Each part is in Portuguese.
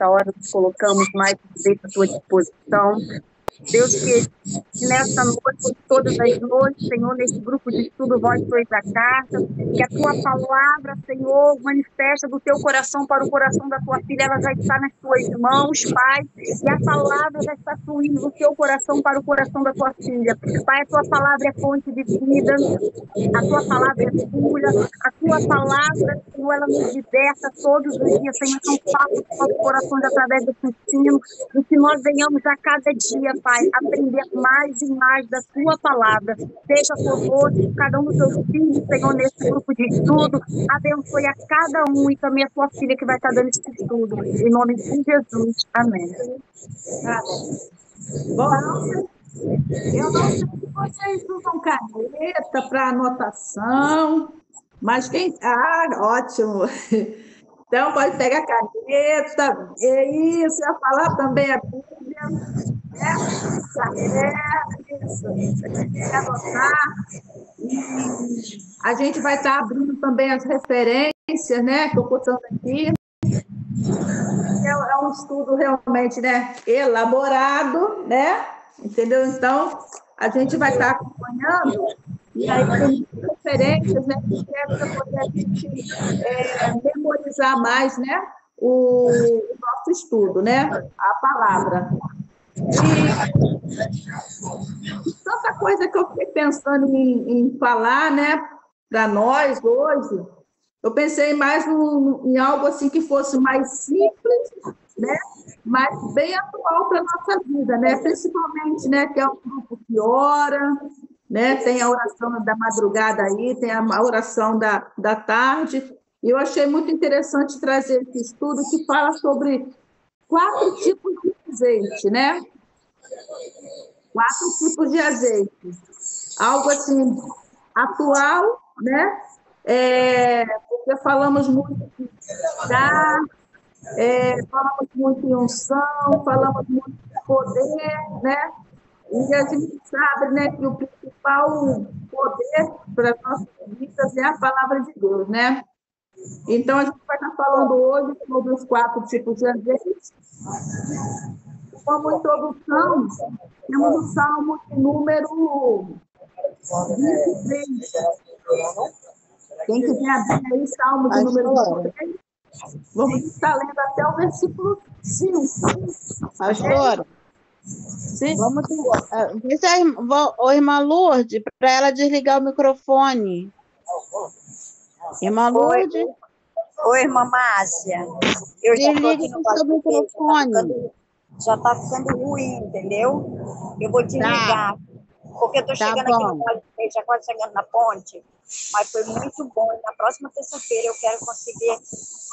nessa hora nos colocamos mais uma vez à tua disposição. Deus, que nessa noite, todas as noites, Senhor, nesse grupo de estudo Vós Sois a Carta, que a tua palavra, Senhor, manifesta do teu coração para o coração da tua filha, ela já está nas tuas mãos, Pai, e a palavra já está fluindo do teu coração para o coração da tua filha. Pai, a tua palavra é fonte de vida, a tua palavra é cura, a tua palavra, Senhor, ela nos liberta todos os dias, Senhor, são fatos dos nossos corações através desse ensino, e que nós venhamos a cada dia, Pai, aprender mais e mais da tua palavra. Seja conosco, cada um dos teus filhos, Senhor, nesse grupo de estudo, abençoe a cada um e também a tua filha que vai estar dando esse estudo. Em nome de Jesus, amém. Bom, eu não sei se vocês usam caneta para anotação, mas quem... Ah, ótimo! Então, pode pegar a caneta, é isso, eu ia falar também a Bíblia, né? Isso, anotar. E a gente vai estar abrindo também as referências, né, que eu estou botando aqui. É um estudo realmente, né, elaborado, né? Entendeu? Então, a gente vai estar acompanhando, e aí tem referências, né, que é para poder a gente memorizar mais, né, o nosso estudo, né, a palavra. E tanta coisa que eu fiquei pensando em falar, né, para nós hoje, eu pensei mais em algo assim que fosse mais simples, né, mas bem atual para a nossa vida, né, principalmente, né, que é um grupo que ora, né, tem a oração da madrugada aí, tem a oração da tarde, e eu achei muito interessante trazer esse estudo que fala sobre 4 tipos de azeite, né? 4 tipos de azeite. Algo assim, atual, né? Porque falamos muito de chá, falamos muito em unção, falamos muito de poder, né? E a gente sabe, né, que o principal poder para as nossas vidas é a palavra de Deus, né? Então, a gente vai estar falando hoje sobre os 4 tipos de azeites. Como introdução, temos o Salmo de número 23. Quem quiser abrir aí, Salmo de número 23, vamos estar lendo até o versículo 5. Pastora, sim? Vamos diz a irmã Lourdes, para ela desligar o microfone. Irmã Lourdes? Oi, irmã Márcia. Eu já estou aqui no seu microfone. Já está ficando ruim, entendeu? Eu vou desligar. Porque eu estou chegando aqui no Vale, já quase chegando na ponte, mas foi muito bom. E na próxima terça-feira eu quero conseguir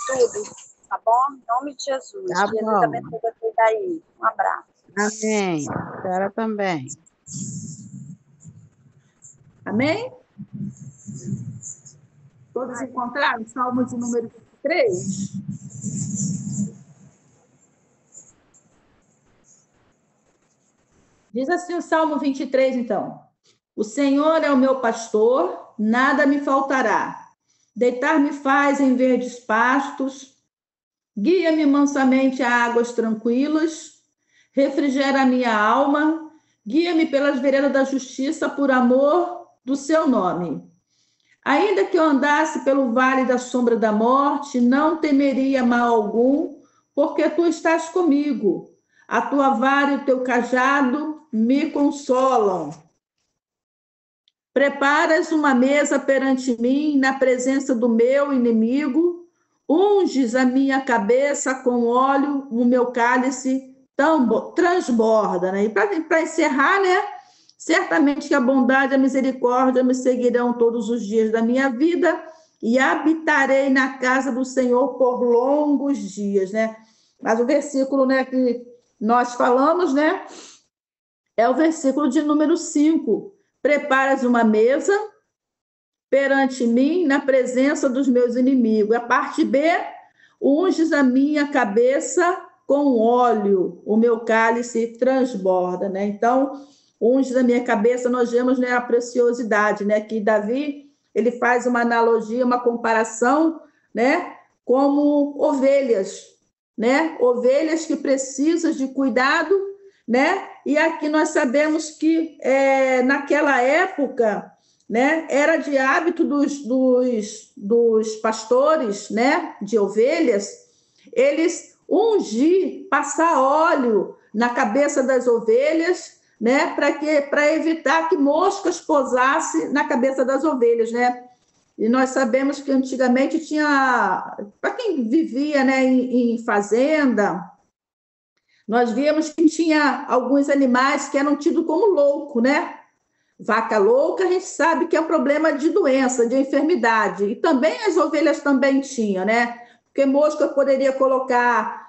tudo, tá bom? Em nome de Jesus. Tá Jesus bom. abençoe vocês aí. Um abraço. Amém. A senhora também. Amém? Todos encontraram? Salmo de número 23? Diz assim o Salmo 23, então. O Senhor é o meu pastor, nada me faltará. Deitar-me faz em verdes pastos, guia-me mansamente a águas tranquilas, refrigera a minha alma, guia-me pelas veredas da justiça por amor do seu nome. Ainda que eu andasse pelo vale da sombra da morte, não temeria mal algum, porque tu estás comigo. A tua vara e o teu cajado me consolam. Preparas uma mesa perante mim, na presença do meu inimigo, unges a minha cabeça com óleo, o meu cálice transborda. Né? E para encerrar, né? Certamente que a bondade e a misericórdia me seguirão todos os dias da minha vida e habitarei na casa do Senhor por longos dias, né? Mas o versículo, né, que nós falamos, né, é o versículo de número 5. Preparas uma mesa perante mim na presença dos meus inimigos. A parte B, unges a minha cabeça com óleo, o meu cálice transborda, né? Então, unges a minha cabeça, nós vemos, né, a preciosidade, né, que Davi, ele faz uma analogia, uma comparação, né, como ovelhas, né? Ovelhas que precisam de cuidado, né? E aqui nós sabemos que naquela época, né, era de hábito dos pastores, né, de ovelhas, eles ungir, passar óleo na cabeça das ovelhas, né, para evitar que moscas pousassem na cabeça das ovelhas, né? E nós sabemos que antigamente tinha, para quem vivia, né, em fazenda, nós víamos que tinha alguns animais que eram tidos como louco, né? Vaca louca, a gente sabe que é um problema de doença, de enfermidade. E também as ovelhas também tinham, né? Porque mosca poderia colocar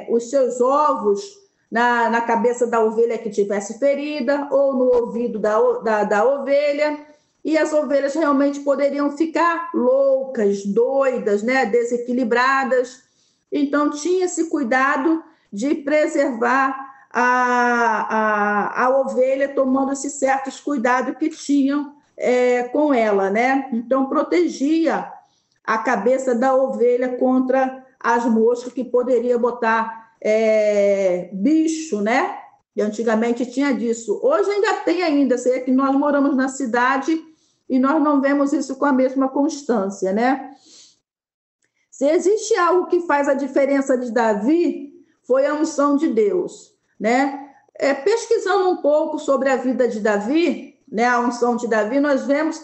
os seus ovos na cabeça da ovelha que tivesse ferida ou no ouvido da ovelha. E as ovelhas realmente poderiam ficar loucas, doidas, né? Desequilibradas. Então, tinha esse cuidado de preservar a ovelha, tomando esses certos cuidados que tinham com ela, né? Então, protegia a cabeça da ovelha contra as moscas que poderia botar bicho, né? E antigamente tinha disso. Hoje ainda tem ainda, sei que nós moramos na cidade e nós não vemos isso com a mesma constância, né? Se existe algo que faz a diferença de Davi, foi a unção de Deus, né? Pesquisando um pouco sobre a vida de Davi, né, a unção de Davi, nós vemos,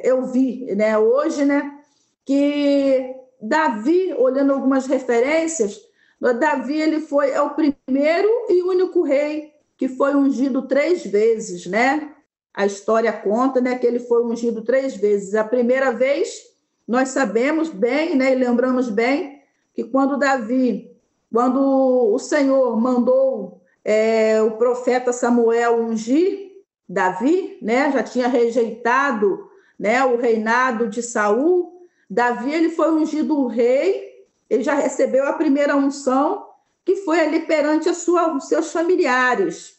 eu vi, né, hoje, né, que Davi, olhando algumas referências, Davi ele é o primeiro e único rei que foi ungido 3 vezes, né? A história conta, né, que ele foi ungido 3 vezes. A primeira vez, nós sabemos bem, né, e lembramos bem, que quando o Senhor mandou o profeta Samuel ungir Davi, né, já tinha rejeitado, né, o reinado de Saul, Davi ele foi ungido rei, ele já recebeu a primeira unção, que foi ali perante os seus familiares.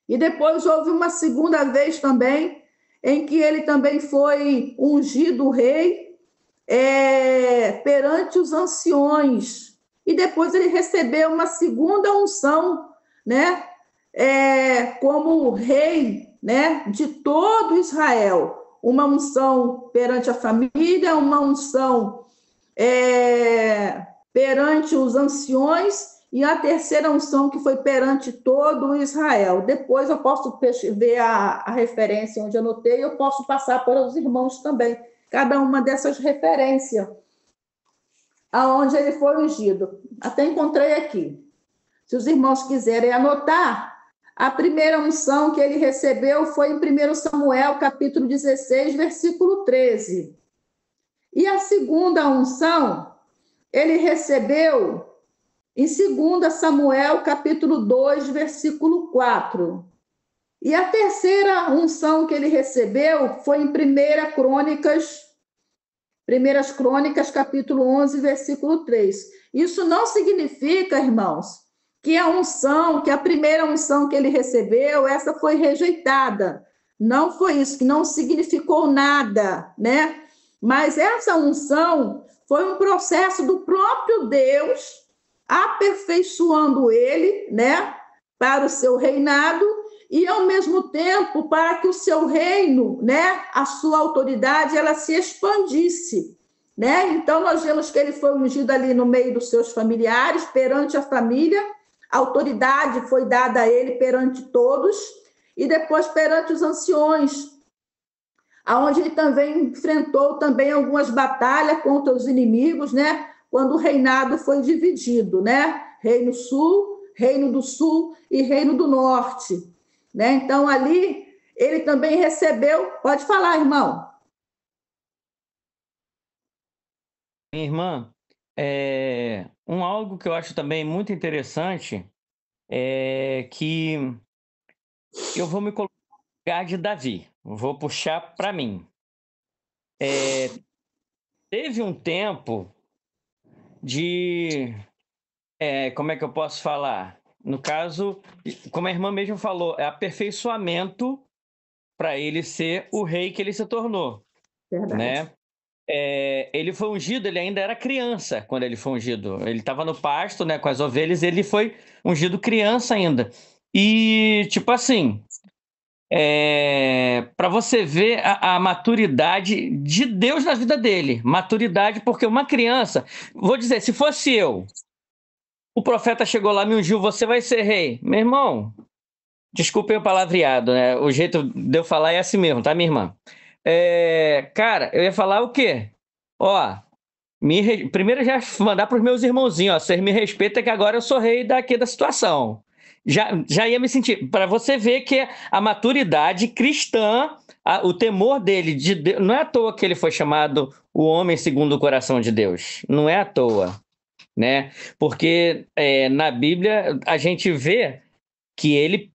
E depois houve uma segunda vez também, em que ele também foi ungido rei perante os anciões. E depois ele recebeu uma segunda unção, né? Como rei, né, de todo Israel. Uma unção perante a família, uma unção perante os anciões e a terceira unção que foi perante todo Israel. Depois eu posso ver a referência onde eu anotei, eu posso passar para os irmãos também, cada uma dessas referências, aonde ele foi ungido. Até encontrei aqui. Se os irmãos quiserem anotar, a primeira unção que ele recebeu foi em 1 Samuel, capítulo 16, versículo 13. E a segunda unção, ele recebeu em 2 Samuel, capítulo 2, versículo 4. E a terceira unção que ele recebeu foi em 1 Crônicas, capítulo 11, versículo 3. Isso não significa, irmãos, que a primeira unção que ele recebeu, essa foi rejeitada. Não foi isso, que não significou nada, né? Mas essa unção foi um processo do próprio Deus aperfeiçoando ele, né, para o seu reinado e, ao mesmo tempo, para que o seu reino, né, a sua autoridade, ela se expandisse, né? Então, nós vemos que ele foi ungido ali no meio dos seus familiares, perante a família, a autoridade foi dada a ele perante todos, e depois perante os anciões, aonde ele também enfrentou também algumas batalhas contra os inimigos, né? Quando o reinado foi dividido, né? Reino do Sul e Reino do Norte, né? Então, ali, ele também recebeu... Pode falar, irmão. Minha irmã, algo que eu acho também muito interessante é que eu vou me colocar no lugar de Davi, vou puxar para mim. Teve um tempo de... como é que eu posso falar? No caso, como a irmã mesmo falou, é aperfeiçoamento para ele ser o rei que ele se tornou. Verdade. Né? ele foi ungido, ele ainda era criança quando ele foi ungido. Ele estava no pasto, né, com as ovelhas, ele foi ungido criança ainda. E, tipo assim, para você ver a maturidade de Deus na vida dele. Maturidade, porque uma criança... Vou dizer, se fosse eu, o profeta chegou lá, me ungiu, você vai ser rei. Meu irmão, desculpem o palavreado, né? O jeito de eu falar é assim mesmo, tá, minha irmã? Cara, eu ia falar o quê? Ó, primeiro já mandar para os meus irmãozinhos, ó, vocês me respeitam que agora eu sou rei daqui da situação. Já ia me sentir, para você ver que a maturidade cristã, o temor dele, de Deus, não é à toa que ele foi chamado o homem segundo o coração de Deus, não é à toa, né? Porque na Bíblia a gente vê que ele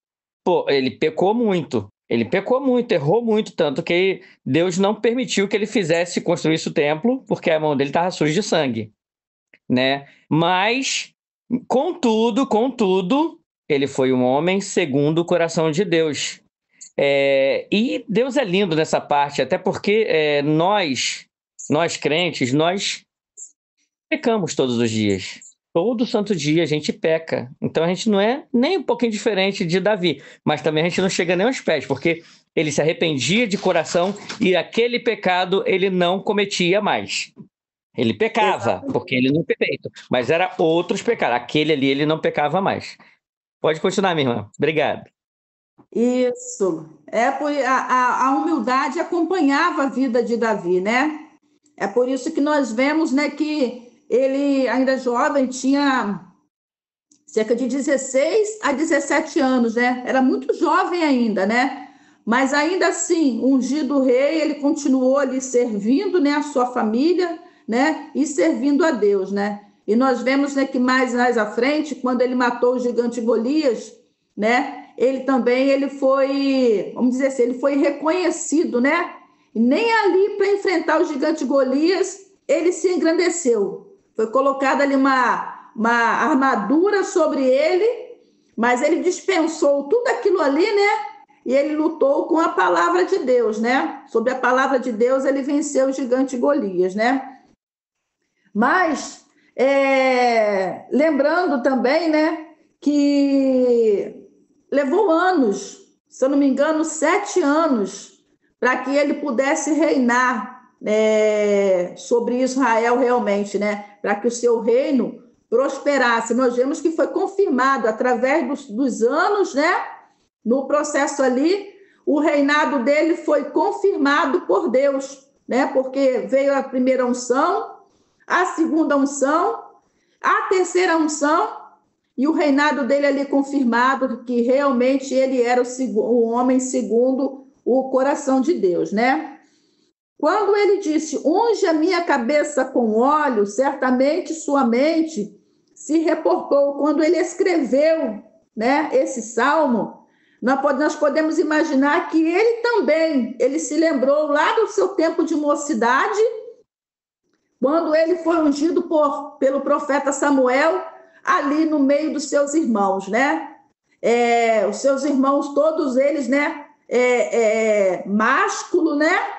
pecou muito. Ele pecou muito, errou muito, tanto que Deus não permitiu que ele construísse o templo, porque a mão dele estava suja de sangue, né? Mas, contudo, ele foi um homem segundo o coração de Deus. E Deus é lindo nessa parte, até porque nós crentes, nós pecamos todos os dias. Todo santo dia a gente peca. Então a gente não é nem um pouquinho diferente de Davi, mas também a gente não chega nem aos pés, porque ele se arrependia de coração e aquele pecado ele não cometia mais. Ele pecava, porque ele não fez feito, mas era outros pecados. Aquele ali ele não pecava mais. Pode continuar, minha irmã. Obrigado. Isso. A humildade acompanhava a vida de Davi, né? É por isso que nós vemos, né, que ele, ainda jovem, tinha cerca de 16 a 17 anos, né? Era muito jovem ainda, né? Mas ainda assim, ungido rei, ele continuou ali servindo, né, a sua família, né, e servindo a Deus, né? E nós vemos, né, que mais à frente, quando ele matou o gigante Golias, né, ele foi, vamos dizer assim, ele foi reconhecido, né? E nem ali para enfrentar o gigante Golias, ele se engrandeceu. Foi colocada ali uma armadura sobre ele, mas ele dispensou tudo aquilo ali, né? E ele lutou com a palavra de Deus, né? Sobre a palavra de Deus, ele venceu o gigante Golias, né? Mas, lembrando também, né, que levou anos, se eu não me engano, 7 anos, para que ele pudesse reinar sobre Israel realmente, né? Para que o seu reino prosperasse. Nós vemos que foi confirmado através dos anos, né? No processo ali, o reinado dele foi confirmado por Deus, né? Porque veio a primeira unção, a segunda unção, a terceira unção, e o reinado dele ali confirmado que realmente ele era o homem segundo o coração de Deus, né? Quando ele disse, unge a minha cabeça com óleo, certamente sua mente se reportou. Quando ele escreveu, né, esse salmo, nós podemos imaginar que ele se lembrou lá do seu tempo de mocidade, quando ele foi ungido pelo profeta Samuel, ali no meio dos seus irmãos, né? Os seus irmãos, todos eles, né, másculo, né?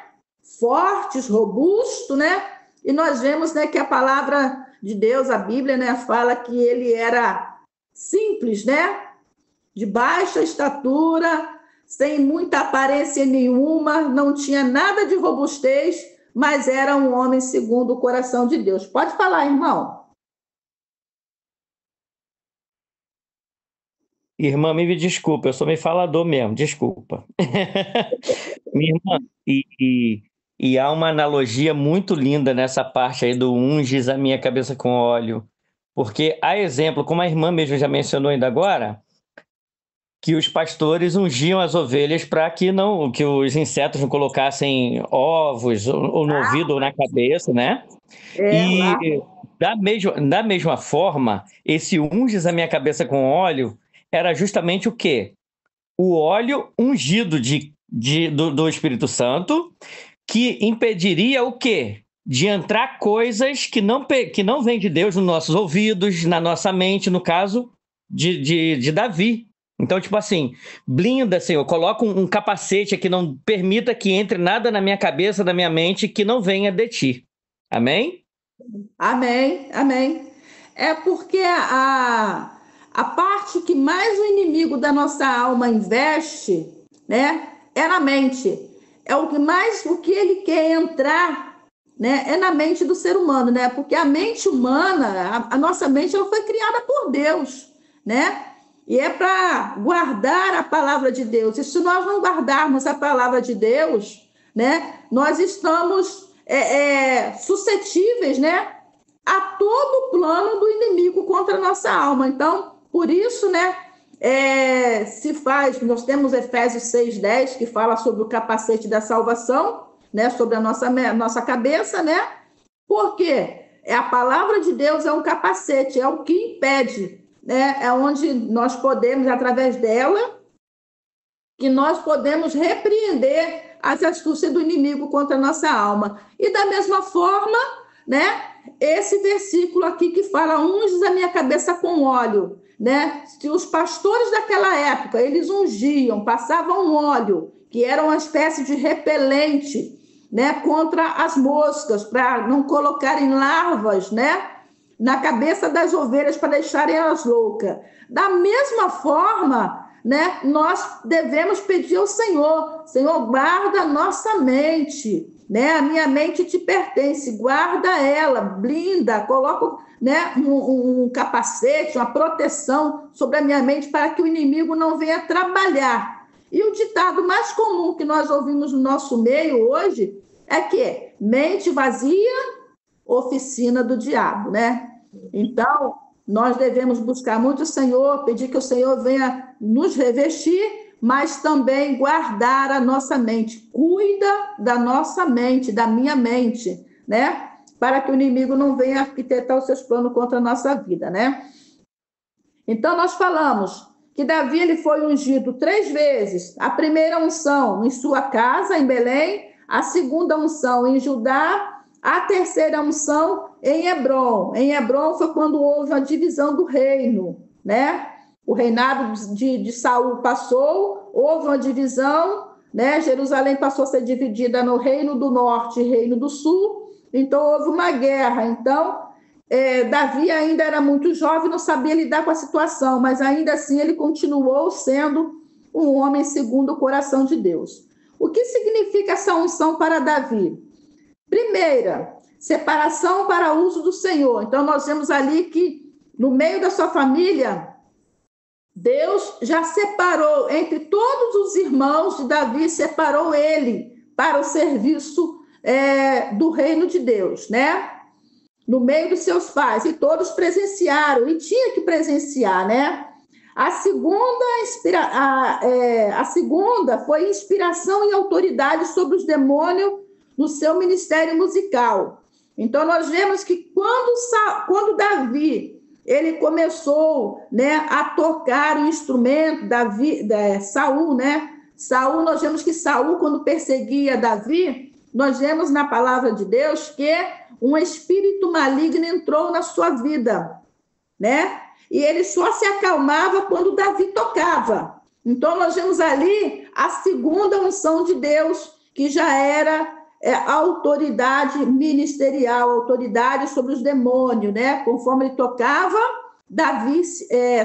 Fortes, robusto, né? E nós vemos, né, que a palavra de Deus, a Bíblia, né, fala que ele era simples, né? De baixa estatura, sem muita aparência nenhuma, não tinha nada de robustez, mas era um homem segundo o coração de Deus. Pode falar, irmão. Irmã, me desculpa, eu sou meio falador mesmo, desculpa. Minha irmã, e há uma analogia muito linda nessa parte aí do unges a minha cabeça com óleo. Porque há exemplo, como a irmã mesmo já mencionou ainda agora, que os pastores ungiam as ovelhas para que os insetos não colocassem ovos ou no ouvido ou na cabeça, né? E da mesma forma, esse unges a minha cabeça com óleo era justamente o quê? O óleo ungido do Espírito Santo, que impediria o quê? De entrar coisas que não vêm de Deus nos nossos ouvidos, na nossa mente, no caso de Davi. Então, tipo assim, blinda, Senhor, coloca um capacete que não permita que entre nada na minha cabeça, na minha mente, que não venha de ti. Amém? Amém, amém. É porque a parte que mais o inimigo da nossa alma investe, né, é na mente. É o que mais, o que ele quer entrar, né, é na mente do ser humano, né? Porque a mente humana, a nossa mente, ela foi criada por Deus, né? E é para guardar a palavra de Deus. E se nós não guardarmos a palavra de Deus, né, nós estamos suscetíveis, né, a todo o plano do inimigo contra a nossa alma. Então, por isso, né, nós temos Efésios 6:10, que fala sobre o capacete da salvação, né, sobre a nossa cabeça, né? Porque a palavra de Deus é um capacete, é o que impede, né? É onde nós podemos, através dela, que nós podemos repreender as astúcias do inimigo contra a nossa alma. E da mesma forma, né, esse versículo aqui que fala, unges a minha cabeça com óleo, né? Se os pastores daquela época, eles ungiam, passavam óleo, que era uma espécie de repelente, né, contra as moscas, para não colocarem larvas, né, na cabeça das ovelhas para deixarem elas loucas. Da mesma forma, né, nós devemos pedir ao Senhor, Senhor, guarda a nossa mente, né? A minha mente te pertence, guarda ela, blinda, coloca, né, um capacete, uma proteção sobre a minha mente para que o inimigo não venha trabalhar. E o ditado mais comum que nós ouvimos no nosso meio hoje é que mente vazia, oficina do diabo, né? Então, nós devemos buscar muito o Senhor, pedir que o Senhor venha nos revestir, mas também guardar a nossa mente. Cuida da nossa mente, da minha mente, né? Para que o inimigo não venha arquitetar os seus planos contra a nossa vida, né? Então, nós falamos que Davi ele foi ungido 3 vezes. A primeira unção em sua casa, em Belém, a segunda unção em Judá, a terceira unção em Hebrom. Em Hebrom foi quando houve a divisão do reino, né? O reinado de Saul passou, houve uma divisão, né? Jerusalém passou a ser dividida no reino do norte e reino do sul, então houve uma guerra. Então, Davi ainda era muito jovem, não sabia lidar com a situação, mas ainda assim ele continuou sendo um homem segundo o coração de Deus. O que significa essa unção para Davi? Primeira, separação para uso do Senhor. Então, nós vemos ali que, no meio da sua família, Deus já separou, entre todos os irmãos de Davi, separou ele para o serviço do reino de Deus, né? No meio dos seus pais, e todos presenciaram, e tinha que presenciar, né? A segunda foi inspiração e autoridade sobre os demônios no seu ministério musical. Então, nós vemos que quando Davi ele começou, né, a tocar o instrumento, Saul, né? Saul, nós vemos que Saul, quando perseguia Davi, nós vemos na palavra de Deus que um espírito maligno entrou na sua vida, né? E ele só se acalmava quando Davi tocava. Então, nós vemos ali a segunda unção de Deus, que já era a autoridade ministerial, autoridade sobre os demônios, né? Conforme ele tocava,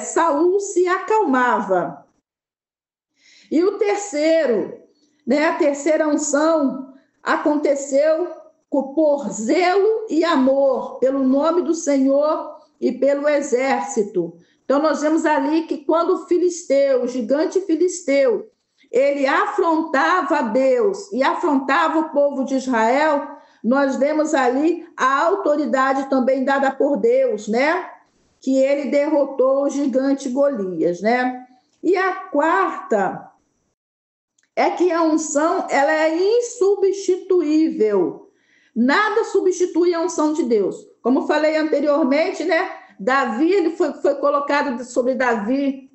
Saul se acalmava. E o terceiro, né? A terceira unção aconteceu por zelo e amor pelo nome do Senhor e pelo exército. Então, nós vemos ali que quando o gigante filisteu, ele afrontava Deus e afrontava o povo de Israel, nós vemos ali a autoridade também dada por Deus, né? Que ele derrotou o gigante Golias, né? E a quarta é que a unção ela é insubstituível. Nada substitui a unção de Deus. Como falei anteriormente, né? Davi, ele foi colocado sobre Davi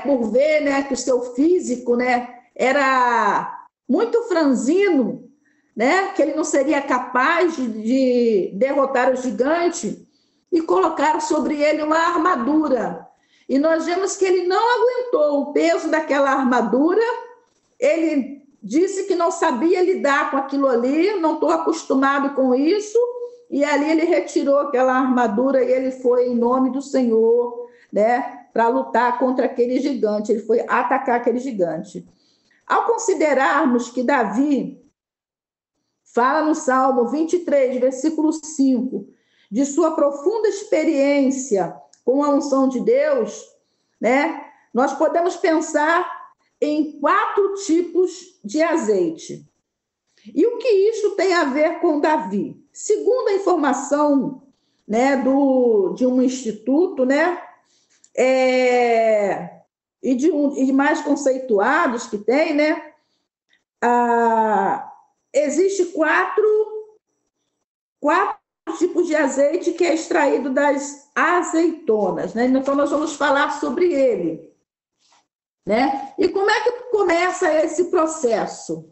por ver, né, que o seu físico, né, era muito franzino, né, que ele não seria capaz de derrotar o gigante, e colocaram sobre ele uma armadura. E nós vemos que ele não aguentou o peso daquela armadura, ele disse que não sabia lidar com aquilo ali, não estou acostumado com isso, e ali ele retirou aquela armadura e ele foi em nome do Senhor, né, para lutar contra aquele gigante, ele foi atacar aquele gigante. Ao considerarmos que Davi fala no Salmo 23, versículo 5, de sua profunda experiência com a unção de Deus, né, nós podemos pensar em 4 tipos de azeite. E o que isso tem a ver com Davi? Segundo a informação, né, de um instituto, né, e de mais conceituados que tem, né, existe 4 tipos de azeite que é extraído das azeitonas, né? Então nós vamos falar sobre ele, né? E como é que começa esse processo?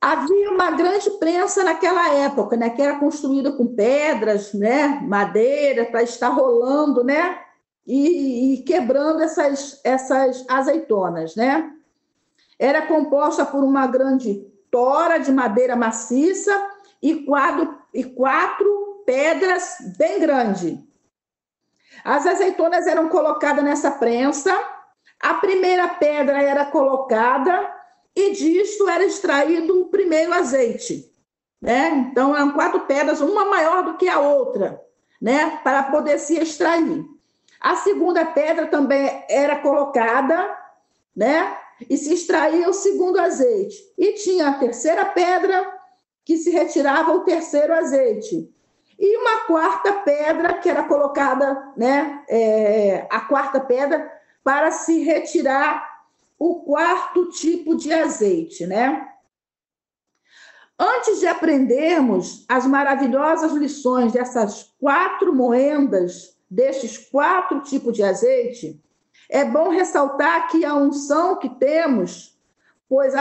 Havia uma grande prensa naquela época, né, que era construída com pedras, né, madeira, para estar rolando, né, e quebrando essas azeitonas, né? Era composta por uma grande tora de madeira maciça e 4 pedras bem grandes. As azeitonas eram colocadas nessa prensa, a primeira pedra era colocada e disto era extraído o primeiro azeite, né? Então, eram 4 pedras, uma maior do que a outra, né, para poder se extrair. A segunda pedra também era colocada, né, e se extraía o segundo azeite. E tinha a terceira pedra, que se retirava o terceiro azeite. E uma 4ª pedra, que era colocada, né, a 4ª pedra, para se retirar o 4º tipo de azeite, né? Antes de aprendermos as maravilhosas lições dessas 4 moendas, destes 4 tipos de azeite, é bom ressaltar que a unção que temos, pois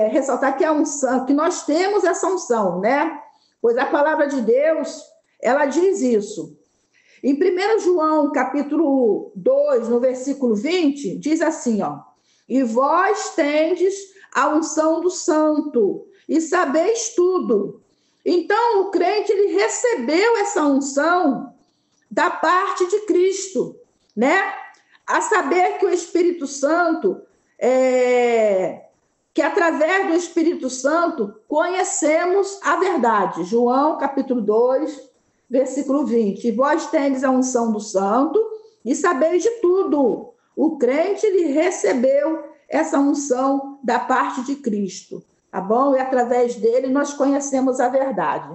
ressaltar que a unção, que nós temos essa unção, né? Pois a palavra de Deus, ela diz isso. Em 1 João, capítulo 2, no versículo 20, diz assim, ó: e vós tendes a unção do santo, e sabeis tudo. Então, o crente, ele recebeu essa unção da parte de Cristo, né? A saber que o Espírito Santo, que através do Espírito Santo, conhecemos a verdade. João, capítulo 2, versículo 20. E vós tendes a unção do santo, e sabeis de tudo. O crente, ele recebeu essa unção da parte de Cristo, tá bom? E através dele nós conhecemos a verdade.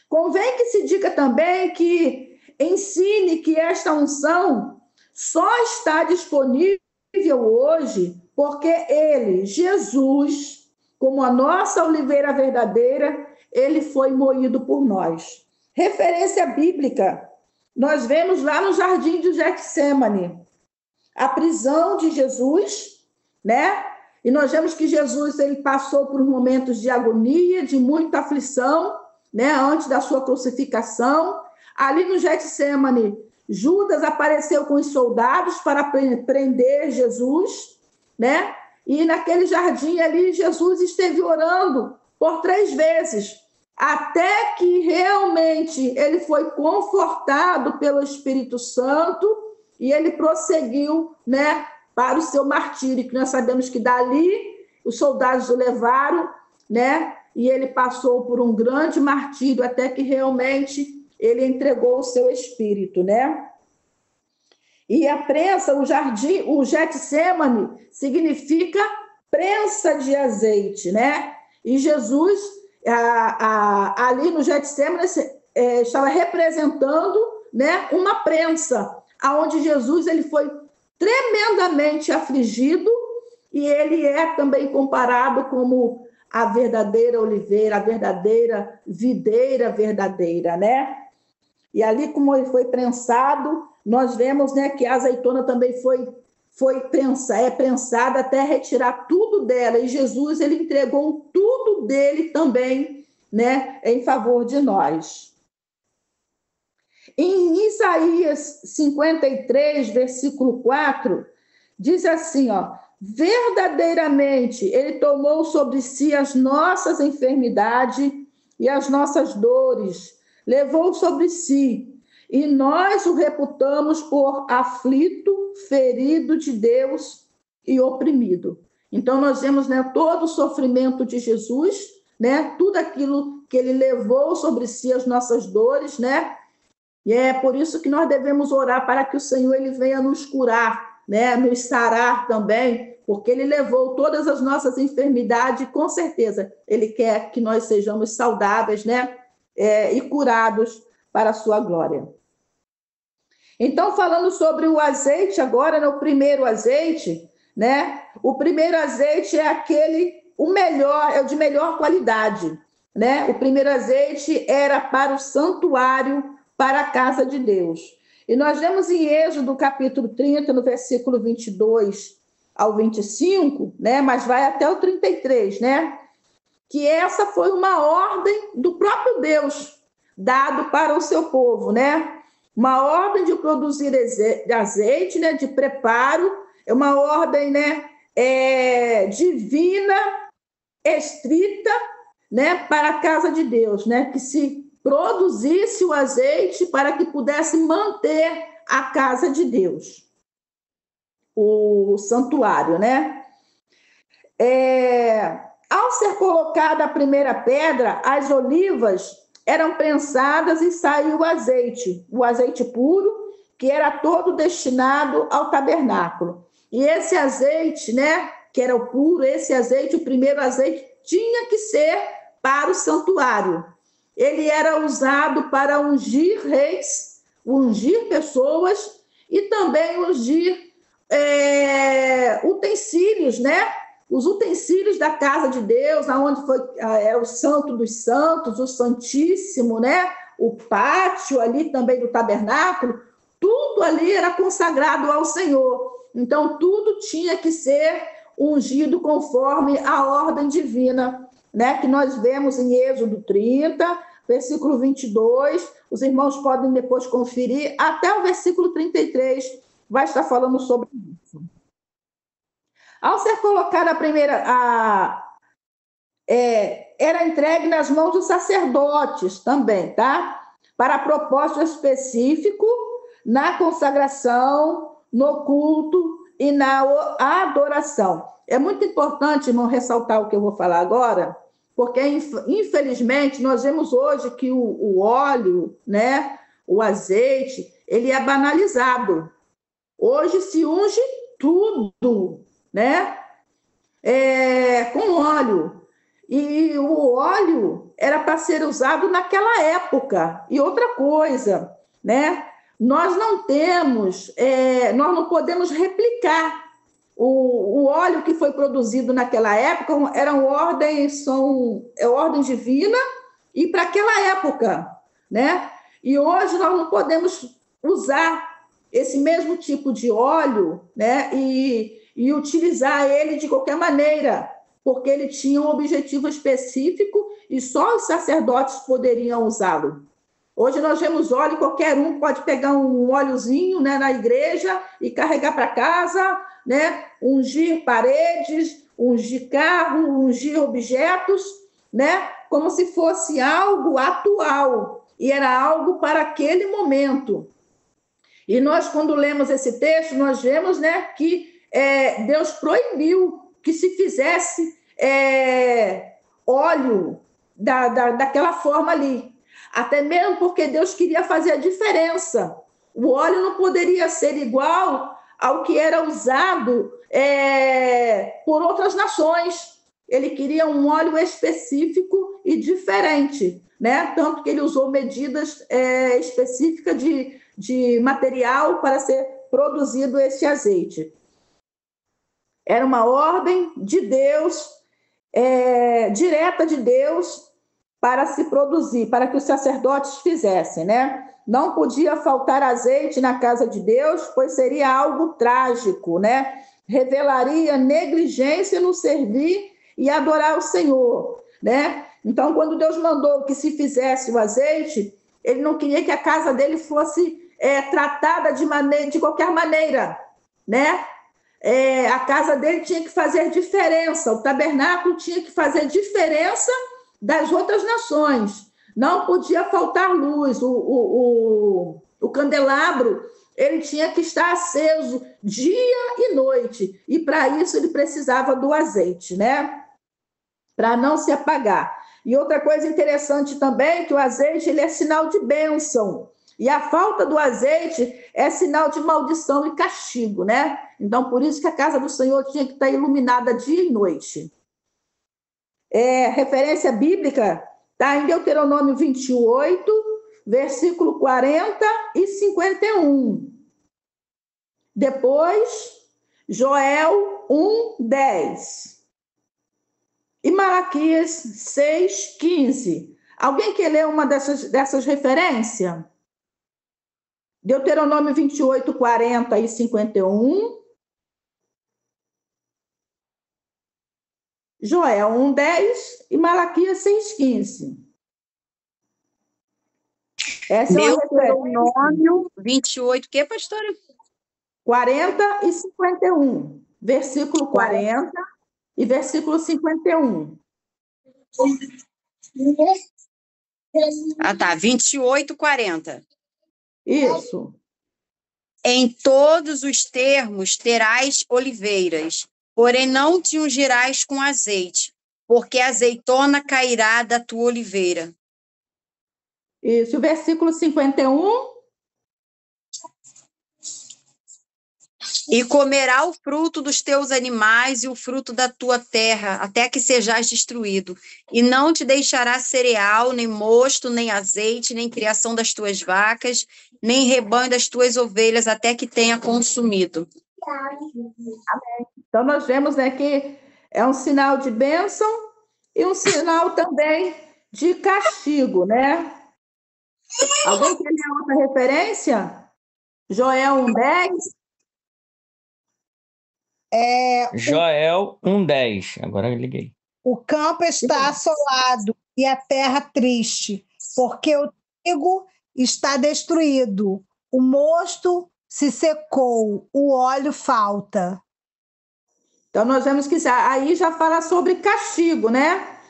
Convém que se diga também que ensine que esta unção só está disponível hoje porque ele, Jesus, como a nossa oliveira verdadeira, ele foi moído por nós. Referência bíblica, nós vemos lá no jardim de Getsêmani, a prisão de Jesus, né? E nós vemos que Jesus, ele passou por momentos de agonia, de muita aflição, né? Antes da sua crucificação. Ali no Getsêmani, Judas apareceu com os soldados para prender Jesus, né? E naquele jardim ali, Jesus esteve orando por 3 vezes, até que realmente ele foi confortado pelo Espírito Santo e ele prosseguiu, né, para o seu martírio, que nós sabemos que dali os soldados o levaram, né, e ele passou por um grande martírio até que realmente ele entregou o seu espírito, né? E a prensa, o Getsêmani, significa prensa de azeite, né? E Jesus, ali no Getsêmani, estava representando, né, uma prensa, aonde Jesus ele foi tremendamente afligido e ele é também comparado como a verdadeira oliveira, a verdadeira videira verdadeira, né? E ali, como ele foi prensado, nós vemos, né, que a azeitona também foi prensada até retirar tudo dela. E Jesus, ele entregou tudo dele também, né, em favor de nós. Em Isaías 53, versículo 4, diz assim, ó: verdadeiramente, ele tomou sobre si as nossas enfermidades e as nossas dores, levou sobre si, e nós o reputamos por aflito, ferido de Deus e oprimido. Então, nós vemos, né, todo o sofrimento de Jesus, né, tudo aquilo que ele levou sobre si, as nossas dores, né, e é por isso que nós devemos orar para que o Senhor ele venha nos curar, né, nos sarar também, porque ele levou todas as nossas enfermidades e com certeza ele quer que nós sejamos saudáveis, né, e curados para a sua glória. Então, falando sobre o azeite agora, né, o primeiro azeite, né, o primeiro azeite é o melhor, é o de melhor qualidade, né? O primeiro azeite era para o santuário, para a casa de Deus. E nós vemos em Êxodo, capítulo 30, no versículo 22 ao 25, né? Mas vai até o 33, né? Que essa foi uma ordem do próprio Deus, dado para o seu povo, né? Uma ordem de produzir azeite, né? De preparo, é uma ordem, né? Divina, estrita, né? Para a casa de Deus, né? Que se produzisse o azeite para que pudesse manter a casa de Deus, o santuário, né? Ao ser colocada a primeira pedra, as olivas eram prensadas e saiu o azeite puro, que era todo destinado ao tabernáculo. E esse azeite, né, que era o puro, esse azeite, o primeiro azeite, tinha que ser para o santuário. Ele era usado para ungir reis, ungir pessoas e também ungir utensílios, né? Os utensílios da casa de Deus, aonde era o Santo dos Santos, o Santíssimo, né? O pátio ali também do tabernáculo, tudo ali era consagrado ao Senhor. Então, tudo tinha que ser ungido conforme a ordem divina, né? Que nós vemos em Êxodo 30, versículo 22, os irmãos podem depois conferir, até o versículo 33 vai estar falando sobre isso. Ao ser colocada a primeira, era entregue nas mãos dos sacerdotes também, tá? Para propósito específico, na consagração, no culto e na adoração. É muito importante, irmão, ressaltar o que eu vou falar agora, porque, infelizmente, nós vemos hoje que o óleo, né, o azeite, ele é banalizado. Hoje se unge tudo, né, com óleo. E o óleo era para ser usado naquela época. E outra coisa, né, nós não podemos replicar o óleo que foi produzido naquela época. Eram ordem divina e para aquela época, né? E hoje nós não podemos usar esse mesmo tipo de óleo, né? E utilizar ele de qualquer maneira, porque ele tinha um objetivo específico e só os sacerdotes poderiam usá-lo. Hoje nós vemos óleo, qualquer um pode pegar um óleozinho, né, na igreja e carregar para casa, né, ungir paredes, ungir carro, ungir objetos, né, como se fosse algo atual, e era algo para aquele momento. E nós, quando lemos esse texto, nós vemos, né, que Deus proibiu que se fizesse óleo daquela forma ali. Até mesmo porque Deus queria fazer a diferença. O óleo não poderia ser igual ao que era usado por outras nações. Ele queria um óleo específico e diferente, né? Tanto que ele usou medidas específicas de material para ser produzido esse azeite. Era uma ordem de Deus, direta de Deus, para se produzir, para que os sacerdotes fizessem, né? Não podia faltar azeite na casa de Deus, pois seria algo trágico, né? Revelaria negligência no servir e adorar o Senhor, né? Então, quando Deus mandou que se fizesse o azeite, ele não queria que a casa dele fosse tratada de qualquer maneira, né? a casa dele tinha que fazer diferença, o tabernáculo tinha que fazer diferença das outras nações. Não podia faltar luz, o candelabro ele tinha que estar aceso dia e noite, e para isso ele precisava do azeite, né? Para não se apagar. E outra coisa interessante também, que o azeite ele é sinal de bênção, e a falta do azeite é sinal de maldição e castigo, né? Então, por isso que a casa do Senhor tinha que estar iluminada dia e noite. Referência bíblica está em Deuteronômio 28, versículo 40 e 51. Depois, Joel 1, 10. E Malaquias 6, 15. Alguém quer ler uma dessas referências? Deuteronômio 28, 40 e 51. Joel 1, 10 e Malaquias 6, 15. Essa é uma Deuteronômio 28, o que, pastora? 40 e 51. Versículo 40 e versículo 51. Ah, tá. 28, 40. Isso. Em todos os termos terás oliveiras, porém não te ungirás com azeite, porque a azeitona cairá da tua oliveira. Isso. O versículo 51. E comerá o fruto dos teus animais e o fruto da tua terra, até que sejais destruído. E não te deixará cereal, nem mosto, nem azeite, nem criação das tuas vacas, nem rebanho das tuas ovelhas, até que tenha consumido. Então, nós vemos, né, que é um sinal de bênção e um sinal também de castigo, né? Alguém quer ler outra referência? Joel 1:10. Joel 1:10. Agora eu liguei. O campo está assolado e a terra triste, porque o trigo está destruído, o mosto se secou, o óleo falta. Então, nós vemos que aí já fala sobre castigo, né?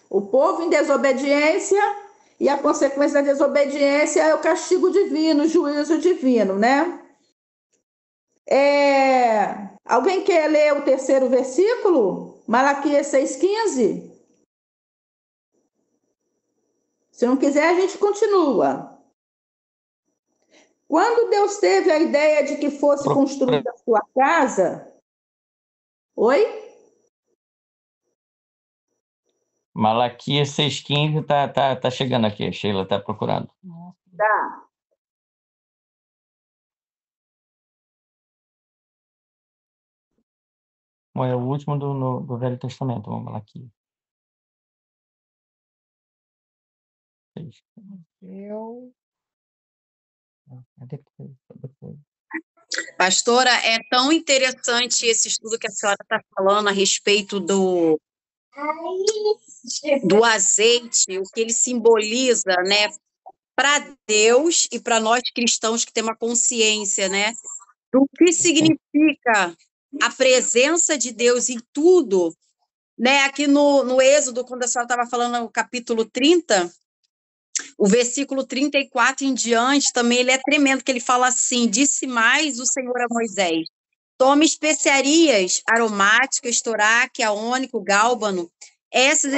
O povo em desobediência, e a consequência da desobediência é o castigo divino, o juízo divino, né? Alguém quer ler o terceiro versículo? Malaquias 6,15? Se não quiser, a gente continua. Quando Deus teve a ideia de que fosse construída a sua casa... Oi? Malaquias 6,15 tá chegando aqui. A Sheila está procurando. Tá. É o último do Velho Testamento, Malaquias. Pastora, é tão interessante esse estudo que a senhora está falando a respeito do azeite, o que ele simboliza, né, para Deus e para nós cristãos que temos a consciência, né, do que significa a presença de Deus em tudo, né? Aqui no Êxodo, quando a senhora estava falando no capítulo 30, o versículo 34 em diante também ele é tremendo, que ele fala assim: disse mais o Senhor a Moisés: tome especiarias aromáticas, toraque, aônico, gálbano, essas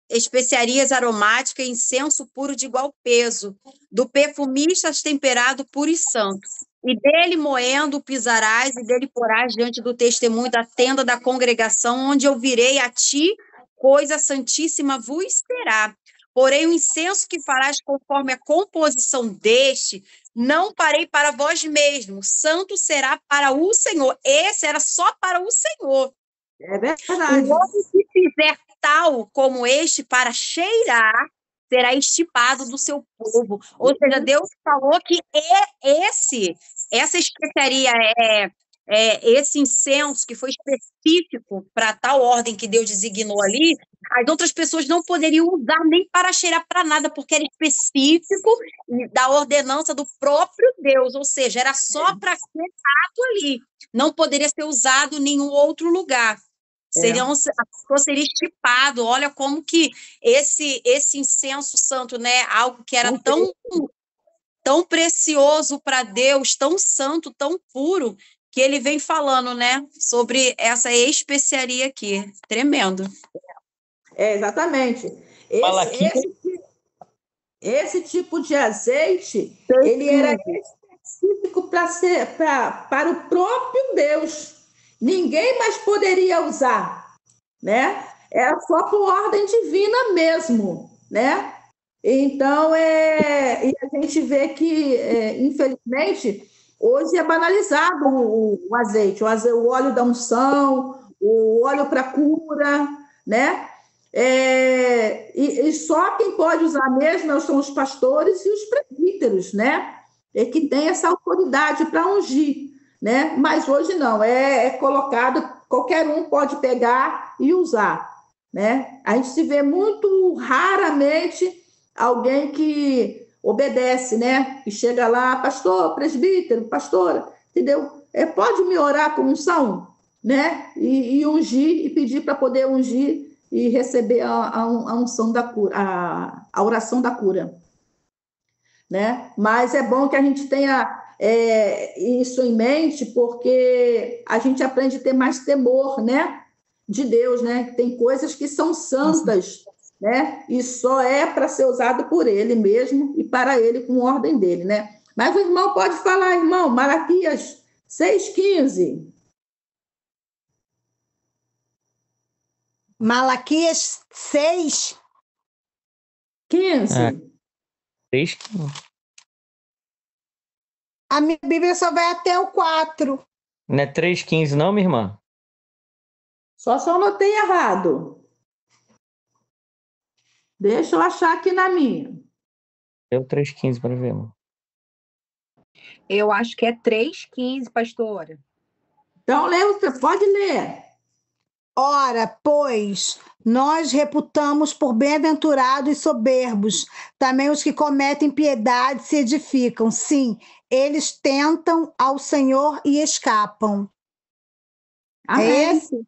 especiarias aromáticas, incenso puro de igual peso, do perfumista temperado puro e santo. E dele moendo pisarás, e dele porás diante do testemunho da tenda da congregação, onde eu virei a ti, coisa santíssima vos será. Porém, o incenso que farás conforme a composição deste, não farei para vós mesmos, santo será para o Senhor. Esse era só para o Senhor. É verdade. O homem que fizer tal como este para cheirar, será estipado do seu povo. Ou seja, Deus falou que essa especiaria esse incenso que foi específico para tal ordem que Deus designou ali, as outras pessoas não poderiam usar nem para cheirar para nada, porque era específico da ordenança do próprio Deus, ou seja, era só para aquele ato ali, não poderia ser usado em nenhum outro lugar. A pessoa seria estipado. Olha como que esse incenso santo, né, algo que era tão precioso para Deus, tão santo, tão puro, que ele vem falando, né, sobre essa especiaria aqui. Tremendo. Exatamente. Esse tipo de azeite, ele era específico para o próprio Deus. Ninguém mais poderia usar, né? Era só por ordem divina mesmo, né? Então, e a gente vê que, infelizmente, hoje é banalizado o azeite, o óleo da unção, o óleo para cura, né? E só quem pode usar mesmo são os pastores e os presbíteros, né? Que tem essa autoridade para ungir, né? Mas hoje não, é colocado, qualquer um pode pegar e usar, né? A gente se vê muito raramente alguém que obedece, né? Que chega lá, pastor, presbítero, pastora, entendeu? Pode me orar com unção, né? E ungir, e pedir para poder ungir e receber a unção da cura, a oração da cura, né? Mas é bom que a gente tenha isso em mente, porque a gente aprende a ter mais temor, né? De Deus, né? Tem coisas que são santas, né? E só é para ser usado por Ele mesmo e para Ele com ordem dele, né? Mas o irmão pode falar, irmão, Malaquias 6,15. Malaquias 6, 15. 3,15. A minha Bíblia só vai até o 4. Não é 3,15 não, minha irmã? Só se eu anotei errado. Deixa eu achar aqui na minha. Deu 3,15 para ver, irmão. Eu acho que é 3,15, pastora. Então, você pode ler. Ora, pois, nós reputamos por bem-aventurados e soberbos, também os que cometem piedade se edificam. Sim, eles tentam ao Senhor e escapam. Amém. É esse?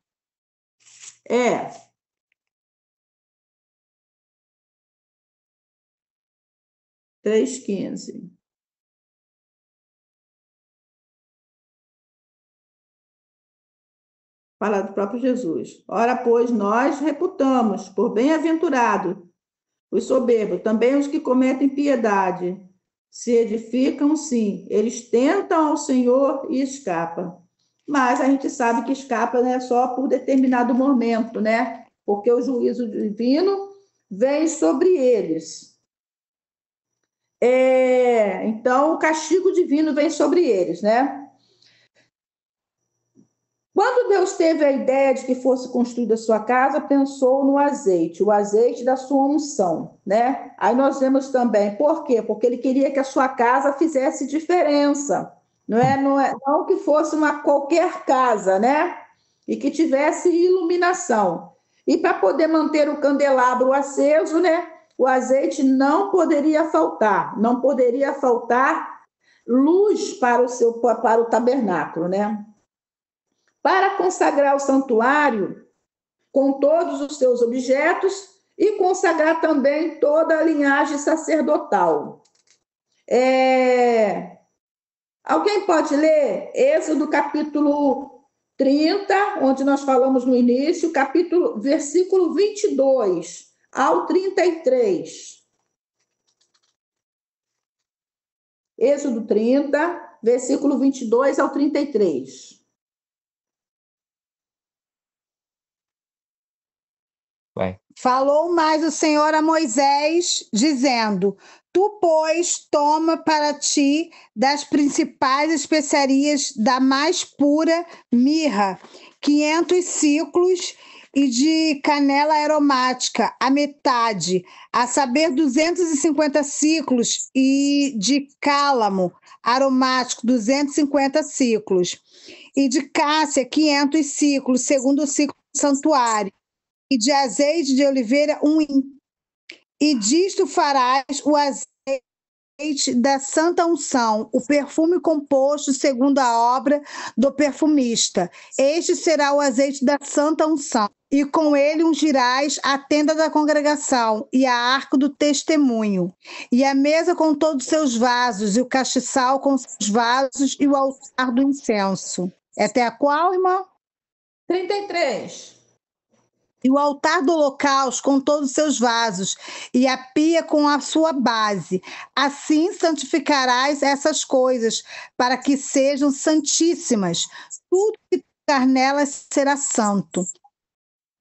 3,15. Fala do próprio Jesus. Ora, pois, nós reputamos por bem-aventurado os soberbos, também os que cometem piedade. Se edificam, sim. Eles tentam ao Senhor e escapam. Mas a gente sabe que escapa, né, só por determinado momento, né? Porque o juízo divino vem sobre eles. Então, o castigo divino vem sobre eles, né? Quando Deus teve a ideia de que fosse construída a sua casa, pensou no azeite, o azeite da sua unção, né? Aí nós vemos também, por quê? Porque ele queria que a sua casa fizesse diferença, não que fosse uma qualquer casa, né? E que tivesse iluminação. E para poder manter o candelabro aceso, né? O azeite não poderia faltar luz para o tabernáculo, né? Para consagrar o santuário com todos os seus objetos e consagrar também toda a linhagem sacerdotal. Alguém pode ler Êxodo capítulo 30, onde nós falamos no início, versículo 22 ao 33. Êxodo 30, versículo 22 ao 33. Vai. Falou mais o Senhor a Moisés, dizendo: Tu, pois, toma para ti das principais especiarias da mais pura mirra, 500 siclos, e de canela aromática, a metade, a saber, 250 ciclos, e de cálamo aromático, 250 ciclos. e de cássia 500 ciclos, segundo o ciclo do santuário, e de azeite de oliveira 1 hin. E disto farás o azeite da santa unção, o perfume composto segundo a obra do perfumista. Este será o azeite da santa unção. E com ele ungirás a tenda da congregação e a arca do testemunho, e a mesa com todos os seus vasos, e o castiçal com seus vasos, e o altar do incenso. Até a qual, irmã? 33. E o altar do holocausto com todos os seus vasos, e a pia com a sua base. Assim santificarás essas coisas, para que sejam santíssimas. Tudo que tocar nelas será santo.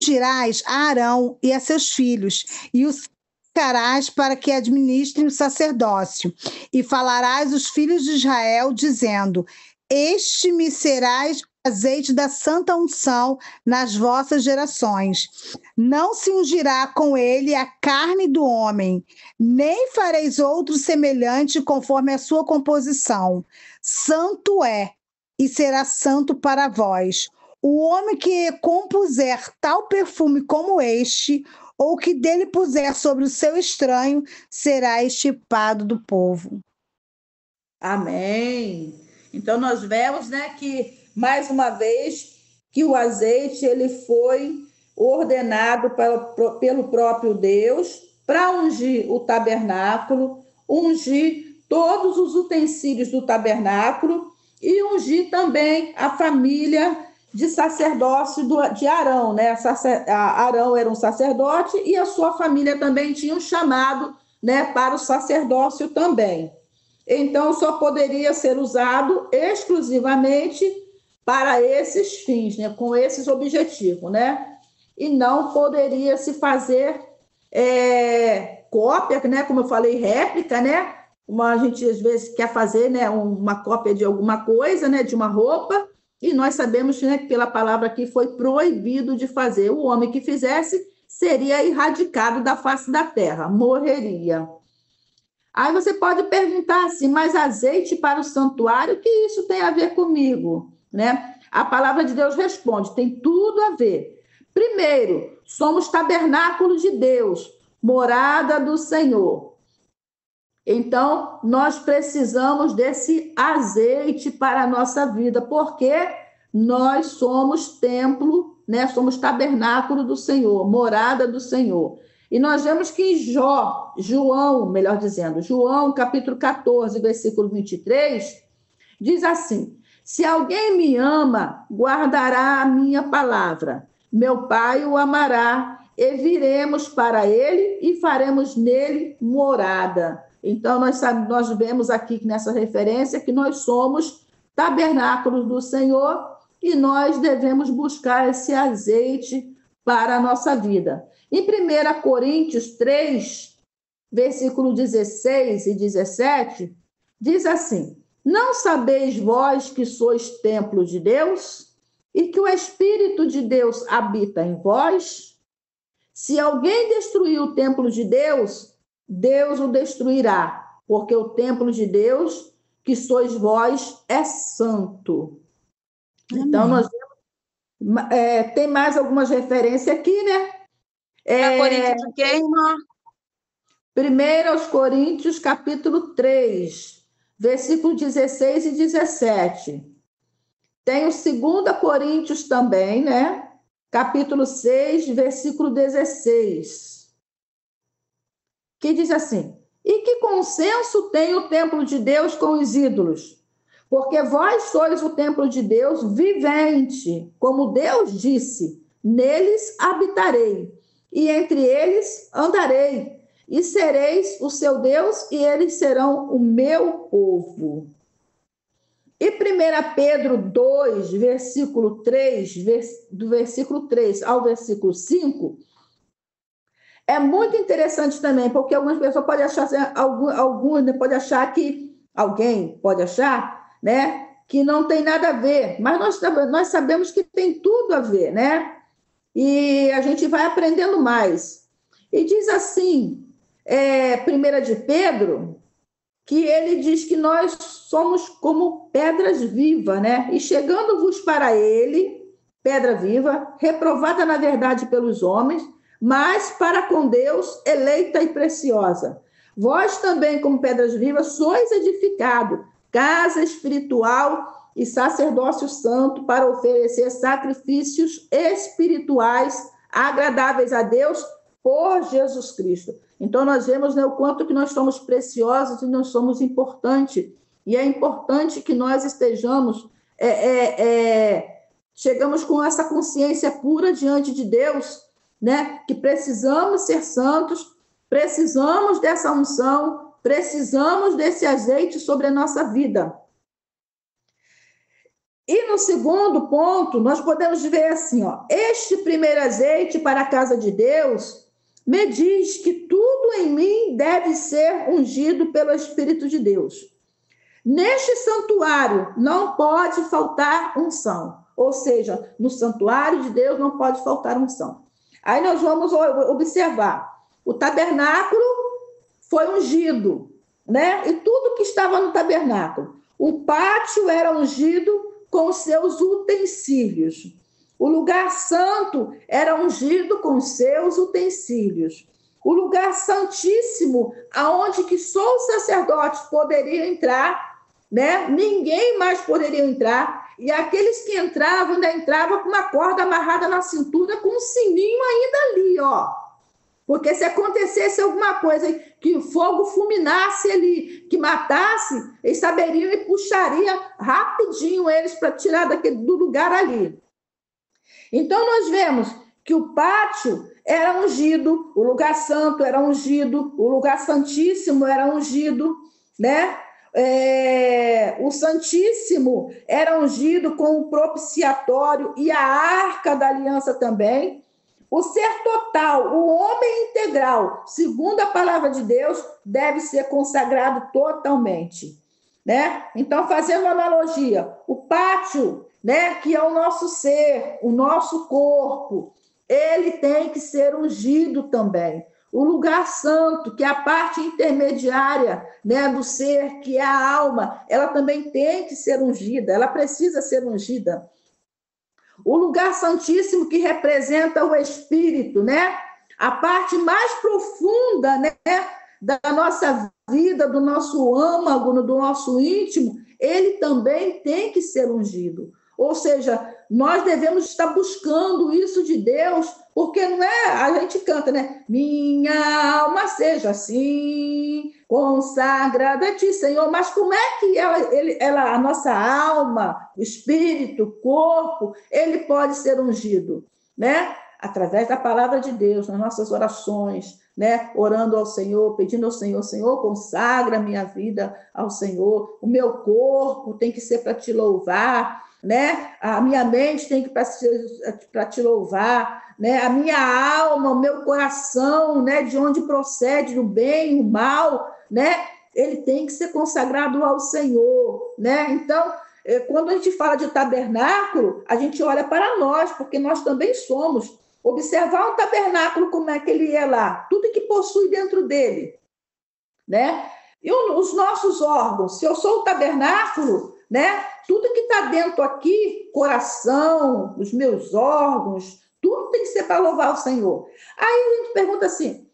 Dirás a Arão e a seus filhos, e os santificarás para que administrem o sacerdócio. E falarás aos filhos de Israel, dizendo: Este me serás azeite da santa unção nas vossas gerações. Não se ungirá com ele a carne do homem, nem fareis outro semelhante conforme a sua composição. Santo é, e será santo para vós. O homem que compuser tal perfume como este, ou que dele puser sobre o seu estranho, será extirpado do povo. Amém. Então, nós vemos, né, que, mais uma vez, que o azeite ele foi ordenado pelo próprio Deus para ungir o tabernáculo, ungir todos os utensílios do tabernáculo e ungir também a família de sacerdócio de Arão, né? Arão era um sacerdote e a sua família também tinha um chamado, né, para o sacerdócio também. Então, só poderia ser usado exclusivamente para esses fins, né, com esses objetivos, né? E não poderia se fazer cópia, né, como eu falei, réplica, né? A gente às vezes quer fazer, né, uma cópia de alguma coisa, né, de uma roupa, e nós sabemos, né, que pela palavra aqui foi proibido de fazer. O homem que fizesse seria erradicado da face da terra, morreria. Aí você pode perguntar assim, mas azeite para o santuário, o que isso tem a ver comigo? Né? A palavra de Deus responde, tem tudo a ver. Primeiro, somos tabernáculo de Deus, morada do Senhor. Então, nós precisamos desse azeite para a nossa vida, porque nós somos templo, né? Somos tabernáculo do Senhor, morada do Senhor. E nós vemos que em João, capítulo 14, versículo 23, diz assim: se alguém me ama, guardará a minha palavra. Meu Pai o amará, e viremos para ele e faremos nele morada. Então, nós vemos aqui nessa referência que nós somos tabernáculos do Senhor e nós devemos buscar esse azeite para a nossa vida. Em 1 Coríntios 3, versículo 16 e 17, diz assim: não sabeis vós que sois templo de Deus e que o Espírito de Deus habita em vós? Se alguém destruir o templo de Deus, Deus o destruirá, porque o templo de Deus, que sois vós, é santo. Amém. Então, nós vemos, tem mais algumas referências aqui, né? Coríntios de quem, irmã? 1 Coríntios, capítulo 3, versículo 16 e 17. Tem o 2 Coríntios também, né? Capítulo 6, versículo 16. Que diz assim: e que consenso tem o templo de Deus com os ídolos? Porque vós sois o templo de Deus vivente, como Deus disse, neles habitarei, e entre eles andarei, e sereis o seu Deus, e eles serão o meu povo. E 1 Pedro 2, versículo 3, do versículo 3 ao versículo 5, é muito interessante também, porque algumas pessoas podem achar, alguém pode achar, né, que não tem nada a ver, mas nós sabemos que tem tudo a ver, né? E a gente vai aprendendo mais. E diz assim, 1 de Pedro, que ele diz que nós somos como pedras vivas, né? E chegando-vos para ele, pedra viva, reprovada na verdade pelos homens, mas para com Deus eleita e preciosa. Vós também, como pedras vivas, sois edificado, casa espiritual e sacerdócio santo, para oferecer sacrifícios espirituais agradáveis a Deus por Jesus Cristo. Então, nós vemos, né, o quanto que nós somos preciosos e nós somos importantes. E é importante que nós estejamos, chegamos com essa consciência pura diante de Deus, né, que precisamos ser santos, precisamos dessa unção, precisamos desse azeite sobre a nossa vida. E no segundo ponto, nós podemos ver assim, ó, este primeiro azeite para a casa de Deus me diz que tudo em mim deve ser ungido pelo Espírito de Deus. Neste santuário não pode faltar unção, ou seja, no santuário de Deus não pode faltar unção. Aí nós vamos observar, o tabernáculo foi ungido, né? E tudo que estava no tabernáculo. O pátio era ungido com os seus utensílios. O lugar santo era ungido com os seus utensílios. O lugar santíssimo, aonde que só os sacerdotes poderiam entrar, né? Ninguém mais poderia entrar. E aqueles que entravam, ainda entravam com uma corda amarrada na cintura, com um sininho ainda ali, ó. Porque se acontecesse alguma coisa, que o fogo fulminasse ali, que matasse, eles saberiam e puxaria rapidinho eles para tirar do lugar ali. Então, nós vemos que o pátio era ungido, o lugar santo era ungido, o lugar santíssimo era ungido, né? O Santíssimo era ungido com o propiciatório e a arca da aliança também. O ser total, o homem integral, segundo a palavra de Deus, deve ser consagrado totalmente, né? Então, fazendo uma analogia, o pátio, né, que é o nosso ser, o nosso corpo, ele tem que ser ungido também. O lugar santo, que é a parte intermediária, né, do ser, que é a alma, ela também tem que ser ungida, ela precisa ser ungida. O lugar santíssimo, que representa o espírito, né? A parte mais profunda, né, da nossa vida, do nosso âmago, do nosso íntimo, ele também tem que ser ungido. Ou seja, nós devemos estar buscando isso de Deus, porque não é, a gente canta, né? Minha alma seja assim, consagrada a ti, Senhor. Mas como é que a nossa alma, o espírito, o corpo, ele pode ser ungido, né? Através da palavra de Deus, nas nossas orações, né? Orando ao Senhor, pedindo ao Senhor, Senhor, consagra a minha vida ao Senhor. O meu corpo tem que ser para te louvar, né? A minha mente tem que para te louvar, né? A minha alma, o meu coração, né? De onde procede o bem, o mal, né? Ele tem que ser consagrado ao Senhor, né? Então, quando a gente fala de tabernáculo, a gente olha para nós, porque nós também somos. Observar um tabernáculo, como é que ele é lá, tudo que possui dentro dele, né? E os nossos órgãos, se eu sou o tabernáculo, né? Tudo que está dentro aqui, coração, os meus órgãos, tudo tem que ser para louvar o Senhor. Aí a gente pergunta assim,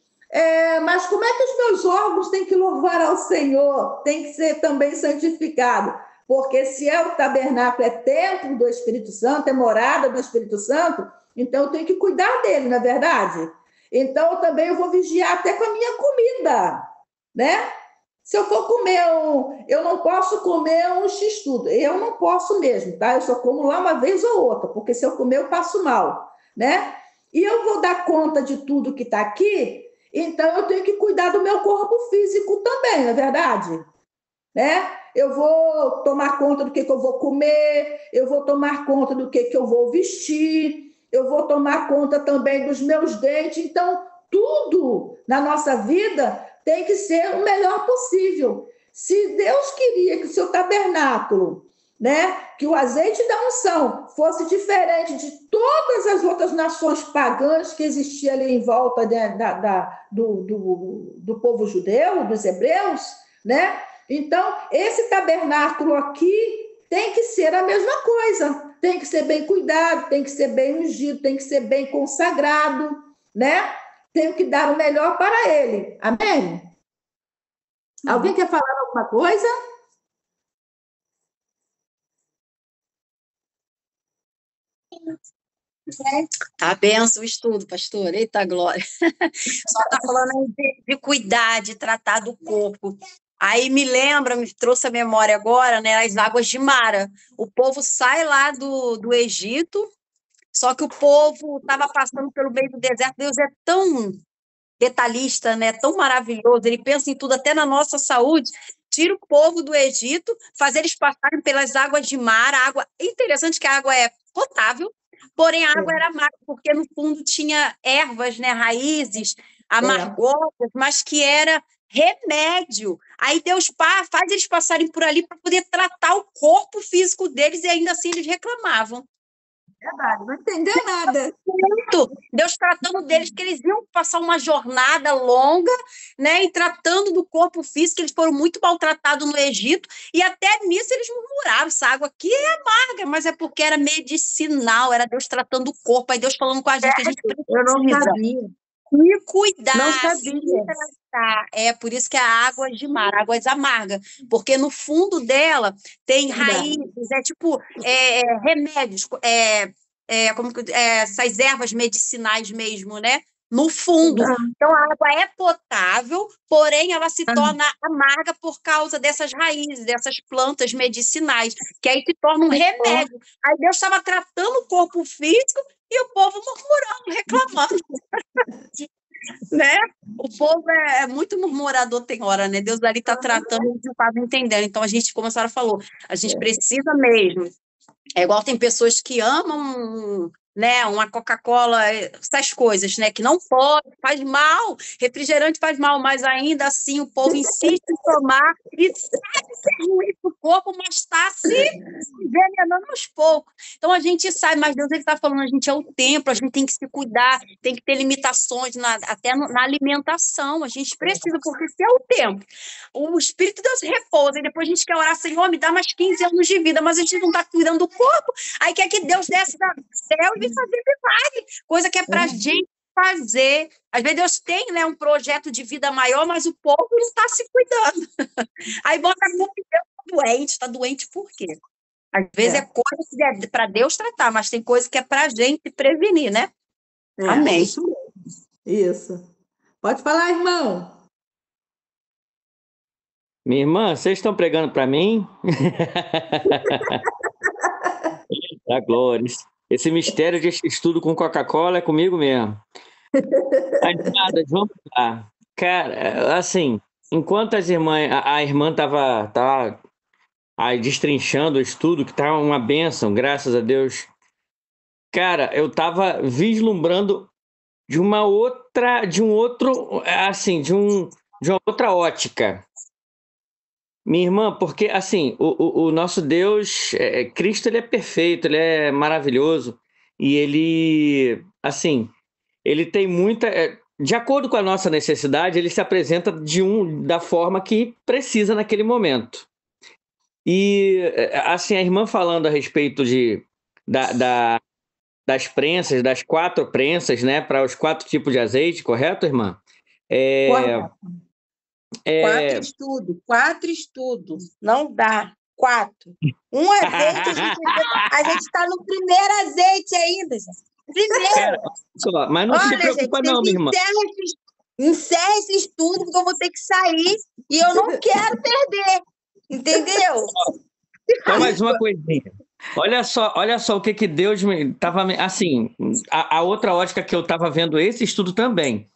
mas como é que os meus órgãos têm que louvar ao Senhor? Tem que ser também santificado. Porque se o tabernáculo é templo do Espírito Santo, é morada do Espírito Santo, então eu tenho que cuidar dele, não é verdade? Então eu vou vigiar até com a minha comida, né? Se eu for comer eu não posso comer um x-tudo, eu não posso mesmo, tá? Eu só como lá uma vez ou outra, porque se eu comer eu passo mal, né? E eu vou dar conta de tudo que está aqui, então eu tenho que cuidar do meu corpo físico também, não é verdade? Né? Eu vou tomar conta do que eu vou comer, eu vou tomar conta do que eu vou vestir, eu vou tomar conta também dos meus dentes. Então, tudo na nossa vida tem que ser o melhor possível. Se Deus queria que o seu tabernáculo, né, que o azeite da unção fosse diferente de todas as outras nações pagãs que existiam ali em volta do povo judeu, dos hebreus, né? Então, esse tabernáculo aqui tem que ser a mesma coisa. Tem que ser bem cuidado, tem que ser bem ungido, tem que ser bem consagrado, né? Tenho que dar o melhor para ele. Amém? Alguém quer falar alguma coisa? Tá benção o estudo, pastor. Eita glória. Só tá falando aí de cuidar, de tratar do corpo. Aí me trouxe a memória agora, né, as águas de Mara. O povo sai lá do Egito, só que o povo estava passando pelo meio do deserto. Deus é tão detalhista, né, tão maravilhoso, ele pensa em tudo, até na nossa saúde. Tira o povo do Egito, faz eles passarem pelas águas de Mara. A água, é interessante que a água é potável, porém a água era amarga, porque no fundo tinha ervas, né, raízes amargosas, mas que era remédio. Aí Deus faz eles passarem por ali para poder tratar o corpo físico deles, e ainda assim eles reclamavam. Verdade, não entendeu nada. Deus tratando deles, que eles iam passar uma jornada longa, né, e tratando do corpo físico, eles foram muito maltratados no Egito, e até nisso eles murmuraram, essa água aqui é amarga, mas é porque era medicinal, era Deus tratando o corpo, aí Deus falando com a gente, que a gente precisa. Eu não sabia. E cuidar, não sabia. É por isso que é a água de mar, águas amargas, porque no fundo dela tem raízes, tipo remédios, essas ervas medicinais mesmo, né? No fundo. Então a água é potável, porém ela se torna amarga por causa dessas raízes, dessas plantas medicinais, que aí se torna um remédio. Aí Deus estava tratando o corpo físico e o povo murmurando, reclamando. Né? O povo é muito murmurador, tem hora, né? Deus ali está tratando e não estava entendendo. Então, a gente, como a senhora falou, a gente precisa mesmo. É igual tem pessoas que amam, né, uma Coca-Cola, essas coisas, né, que não pode, faz mal, refrigerante faz mal, mas ainda assim o povo insiste em tomar e sabe que é ruim para o corpo, mas está se envenenando aos poucos. Então a gente sabe, mas Deus está falando, a gente é o templo, a gente tem que se cuidar, tem que ter limitações até na alimentação, a gente precisa, porque se é o templo, o Espírito de Deus repousa, e depois a gente quer orar, Senhor, me dá mais 15 anos de vida, mas a gente não está cuidando do corpo, aí quer que Deus desce do céu e fazer milagre, coisa que é para a gente fazer. Às vezes Deus tem, né, um projeto de vida maior, mas o povo não está se cuidando. Aí bota a culpa em Deus, está doente por quê? Às vezes é coisa que é para Deus tratar, mas tem coisa que é para a gente prevenir, né? Amém. Isso. Pode falar, irmão. Minha irmã, vocês estão pregando para mim? Da glória. Esse mistério de estudo com Coca-Cola é comigo mesmo. Mas nada, vamos lá. Cara, assim, enquanto a irmã estava aí destrinchando o estudo, que tá uma bênção, graças a Deus. Cara, eu estava vislumbrando de uma outra ótica. Minha irmã, porque, assim, o nosso Deus, Cristo, ele é perfeito, ele é maravilhoso, e ele, assim, ele tem muita... de acordo com a nossa necessidade, ele se apresenta da forma que precisa naquele momento. E, assim, a irmã falando a respeito das prensas, das 4 prensas, né, para os 4 tipos de azeite, correto, irmã? Correto. 4 estudos, não dá. 4. Um azeite, a gente está no primeiro azeite ainda, gente. Primeiro. Mas não se preocupa, não, minha irmã. Encerra esse estudo, porque eu vou ter que sair e eu não quero perder. Entendeu? Só mais uma coisinha. Olha só o que Deus estava... Assim, a outra ótica que eu estava vendo esse estudo também.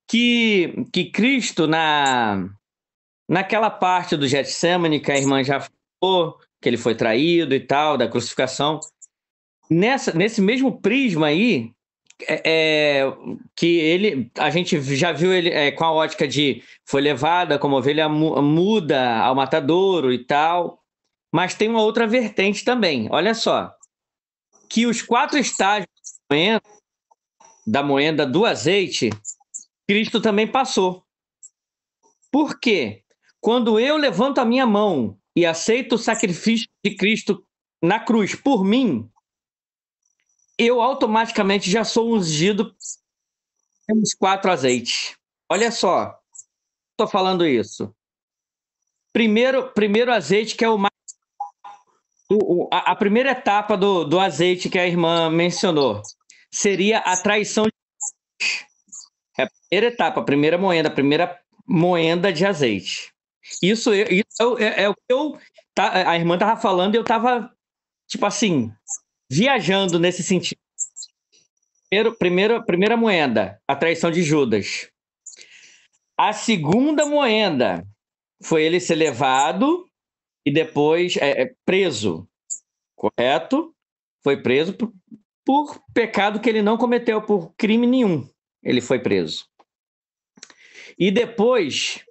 Que Cristo, naquela parte do Getsemane, que a irmã já falou, que ele foi traído e tal, da crucificação, nesse mesmo prisma aí, que a gente já viu ele com a ótica de foi levada como ovelha muda ao matadouro e tal, mas tem uma outra vertente também. Olha só, que os 4 estágios da moenda do azeite, Cristo também passou. Por quê? quando eu levanto a minha mão e aceito o sacrifício de Cristo na cruz por mim, eu automaticamente já sou ungido pelos 4 azeites. Olha só, estou falando isso. Primeiro azeite, que é o mais... A primeira etapa do azeite que a irmã mencionou seria a traição de Deus. É a primeira etapa, a primeira moenda de azeite. Isso é o que a irmã estava falando e eu estava, tipo assim, viajando nesse sentido. Primeira moenda, a traição de Judas. A segunda moenda foi ele ser levado e depois preso, correto? Foi preso por pecado que ele não cometeu, por crime nenhum. Ele foi preso. E depois,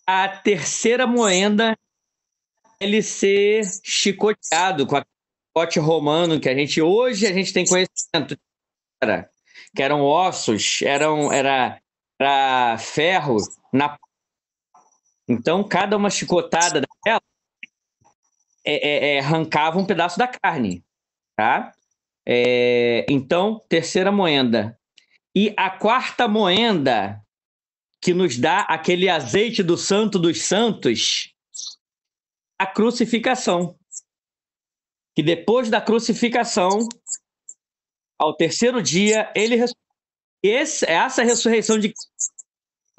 a terceira moenda, ele ser chicoteado com a chicote romano, que hoje a gente tem conhecimento, que eram ossos, era ferro. Então, cada uma chicotada dela arrancava um pedaço da carne. Tá? Então, terceira moenda. E a quarta moenda, que nos dá aquele azeite do Santo dos Santos, a crucificação. Que depois da crucificação, ao terceiro dia, ele essa ressurreição de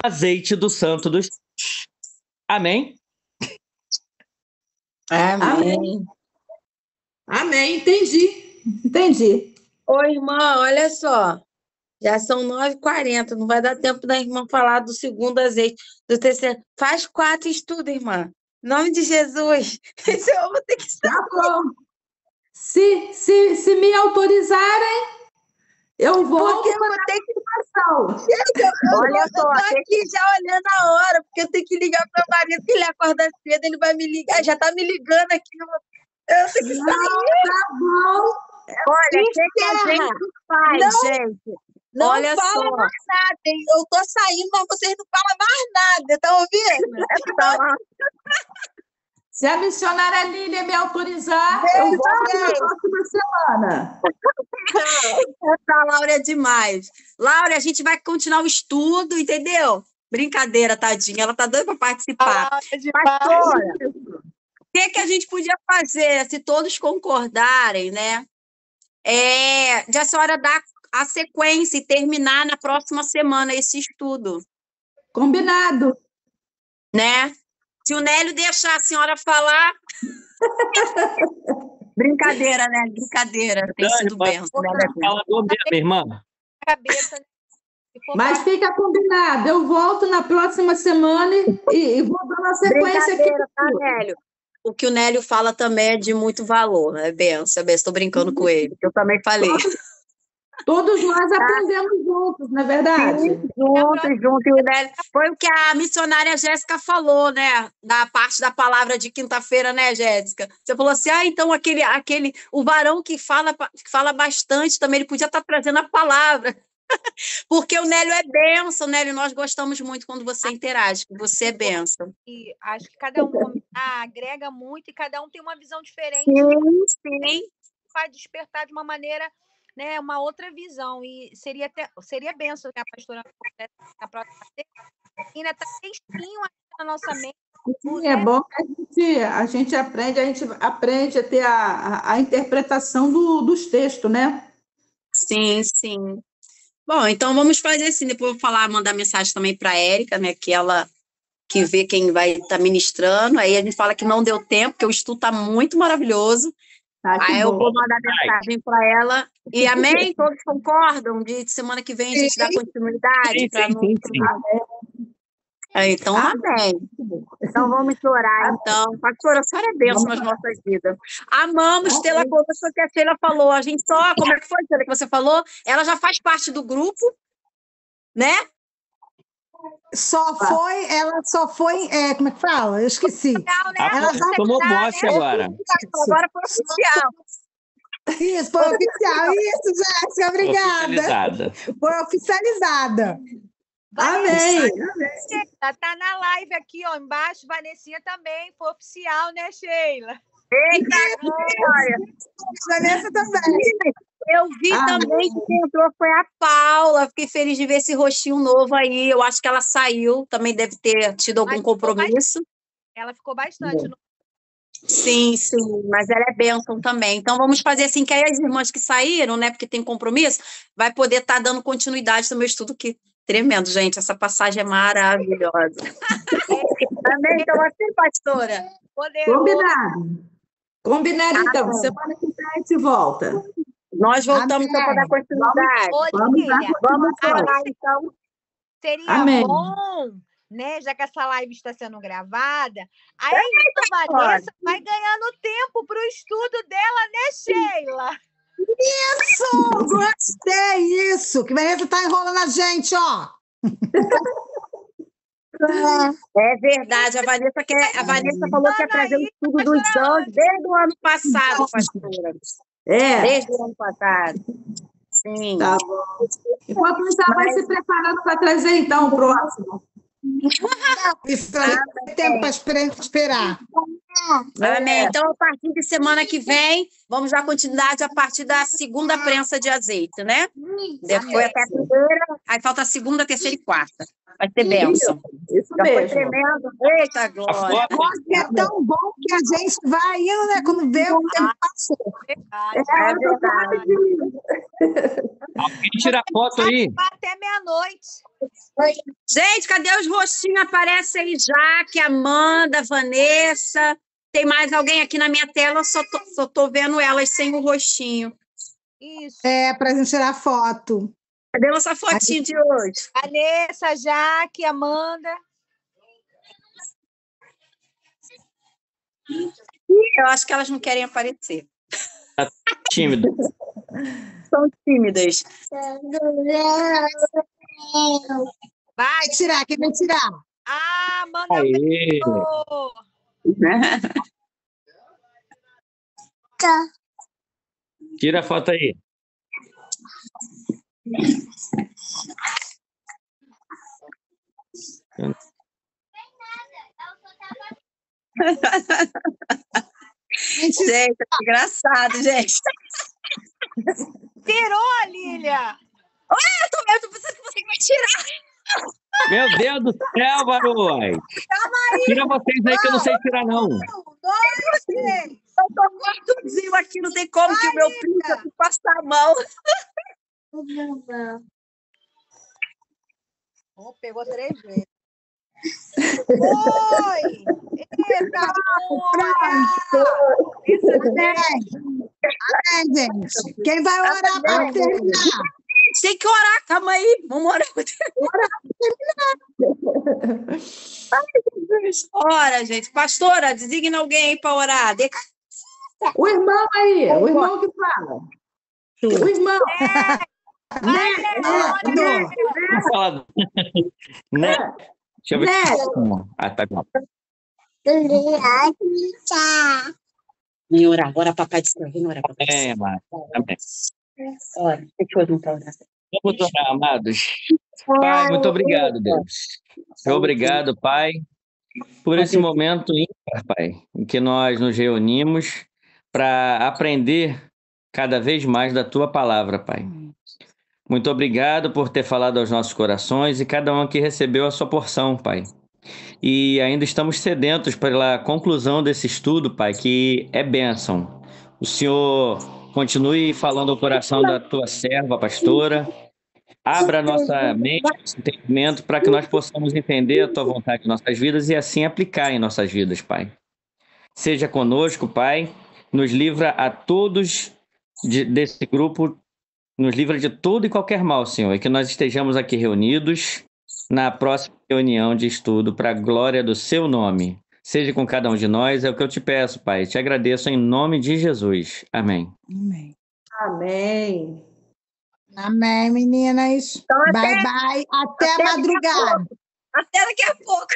azeite do Santo dos Santos. Amém? Amém. Amém, entendi. Ô, irmã, olha só. Já são 9h40, não vai dar tempo da irmã falar do segundo azeite, do terceiro. Faz 4 estudos, irmã. Em nome de Jesus. Esse eu vou ter que estar. Tá bom. Se me autorizarem, eu vou. Porque eu vou ter que passar. Olha só, eu tô aqui já olhando a hora, porque eu tenho que ligar para o marido, que ele acorda cedo, ele vai me ligar. Já tá me ligando aqui. Eu tenho que sair. Tá bom. Olha, o que a gente faz, gente? Não Olha fala só. mais nada, hein? Eu tô saindo, mas vocês não falam mais nada, tá ouvindo? Se a missionária Lília me autorizar, eu volto na próxima semana. Essa Laura é demais. Laura, a gente vai continuar o estudo, entendeu? Brincadeira, tadinha. Ela tá doida para participar. Pastora, o que a gente podia fazer, se todos concordarem, né? De a senhora dar a sequência e terminar na próxima semana esse estudo. Combinado. Né? Se o Nélio deixar a senhora falar... Brincadeira, né? Brincadeira. Tem sido benção. Falador mesmo, irmã. Cabeça. Mas fica combinado. Eu volto na próxima semana e vou dar uma sequência aqui. Tá, Nélio? O que o Nélio fala também é de muito valor, né? Benção, estou brincando com ele, que eu também falei. Todos nós aprendemos juntos, não é verdade? Sim, juntos. E o Nélio, foi o que a missionária Jéssica falou, né? Da parte da palavra de quinta-feira, né, Jéssica? Você falou assim, então o varão que fala bastante também, ele podia estar trazendo a palavra. Porque o Nélio é bênção, Nélio, nós gostamos muito quando você interage, que você é bênção. E acho que cada um agrega muito e cada um tem uma visão diferente. Sim. Vai despertar de uma maneira, né, uma outra visão. E seria bênção que a pastora na próxima ainda está fresquinho na nossa mente. Sim, é bom que a gente aprende a ter a interpretação dos textos, né? Sim. Bom, então vamos fazer assim, depois eu vou mandar mensagem também para a Érica, né, que ela que vê quem vai estar ministrando, aí a gente fala que não deu tempo, porque o estudo está muito maravilhoso, aí eu vou mandar mensagem para ela, e amém? Todos concordam? De semana que vem a gente dá continuidade? Sim. Então, amém. Então, vamos orar, então. Pastora, a senhora é bênção nas nossas vidas. Amamos tê-la conosco, que a Sheila falou. A gente só, como é que foi, Sheila, que você falou? Ela já faz parte do grupo, né? Ela só foi, como é que fala? Eu esqueci. Ela já tomou posse agora. Agora foi oficial. Isso, foi oficial. Isso, Jéssica, obrigada. Oficializada. Foi oficializada. Amém. Tá na live aqui, ó, embaixo. Vanessinha também, foi oficial, né, Sheila? Eita, glória! Vanessa também. Eu vi também que quem entrou foi a Paula. Fiquei feliz de ver esse rostinho novo aí. Eu acho que ela saiu, também deve ter tido algum compromisso. Ela ficou bastante. Sim, mas ela é bênção também. Então vamos fazer assim, que aí as irmãs que saíram, né, porque tem compromisso, vai poder estar dando continuidade no meu estudo, que tremendo, gente. Essa passagem é maravilhosa. Amém? Então assim, pastora. Combinado, então. Semana que vem a gente volta. Nós voltamos para dar continuidade. Vamos orar, então. Seria bom, né? Já que essa live está sendo gravada, a Vanessa vai ganhando tempo para o estudo dela, né, Sheila? Isso! Gostei! Isso! Que Vanessa está enrolando a gente, ó! É verdade, a Vanessa falou que ia trazer o estudo dos anjos desde o ano passado, pastora. Desde o ano passado. Sim. Tá bom. Enquanto isso, ela vai se preparando para trazer, então, o próximo. Isso tem tempo para esperar. Amém. Então, a partir de semana que vem, vamos dar continuidade a partir da segunda prensa de azeite, né? Depois até a primeira, aí falta a segunda, terceira e quarta. Vai ter bênção. Isso Já mesmo. foi tremendo. Eita, glória. É tão bom que a gente vai indo, né? Quando vê o tempo passou. É verdade. Alguém tira foto aí. Até meia-noite. Gente, cadê os rostinhos? Aparece aí, Jaque, Amanda, Vanessa. Tem mais alguém aqui na minha tela? Só tô vendo elas sem o rostinho. Isso. Para a gente tirar foto. Cadê nossa fotinha de hoje? Vanessa, Jaque, Amanda. Eu acho que elas não querem aparecer. Tá tímido. São tímidas. Vai tirar, quem vai tirar? Amanda. Aê. Tira a foto aí. Gente, é engraçado, gente. Tirou, Lília! Eu tô pensando que você vai tirar. Meu Deus do céu, Barões! Tira vocês aí que eu não sei tirar, não. Eu tô gordinho aqui, não tem como que o meu príncipe passar a mão. Pegou 3 vezes. Oi! Eita, gente. Quem vai orar para terminar? Tem que orar, calma aí. Vamos orar para terminar. Ora, gente. Pastora, designa alguém aí para orar. O irmão aí, o irmão que fala. O irmão. Né? Deixa eu ver. Tá bom. Vem orar, ora papai do céu, vem orar papai do céu. Amado. Amém. Ora, deixa eu juntar orar. Vamos orar, amados. Pai, muito obrigado, Deus. Obrigado, Pai, por esse momento ímpar, Pai, em que nós nos reunimos para aprender cada vez mais da Tua palavra, Pai. Muito obrigado por ter falado aos nossos corações e cada um aqui recebeu a sua porção, Pai. E ainda estamos sedentos pela conclusão desse estudo, Pai, que é bênção. O Senhor continue falando ao coração da Tua serva, pastora. Abra a nossa mente, nosso entendimento, para que nós possamos entender a Tua vontade em nossas vidas e assim aplicar em nossas vidas, Pai. Seja conosco, Pai. Nos livra a todos desse grupo, nos livra de todo e qualquer mal, Senhor, e que nós estejamos aqui reunidos na próxima reunião de estudo para a glória do Seu nome. Seja com cada um de nós, é o que eu te peço, Pai. Te agradeço em nome de Jesus. Amém. Amém. Amém. Amém, meninas. Então, bye, bye. Até a madrugada. Até daqui a pouco.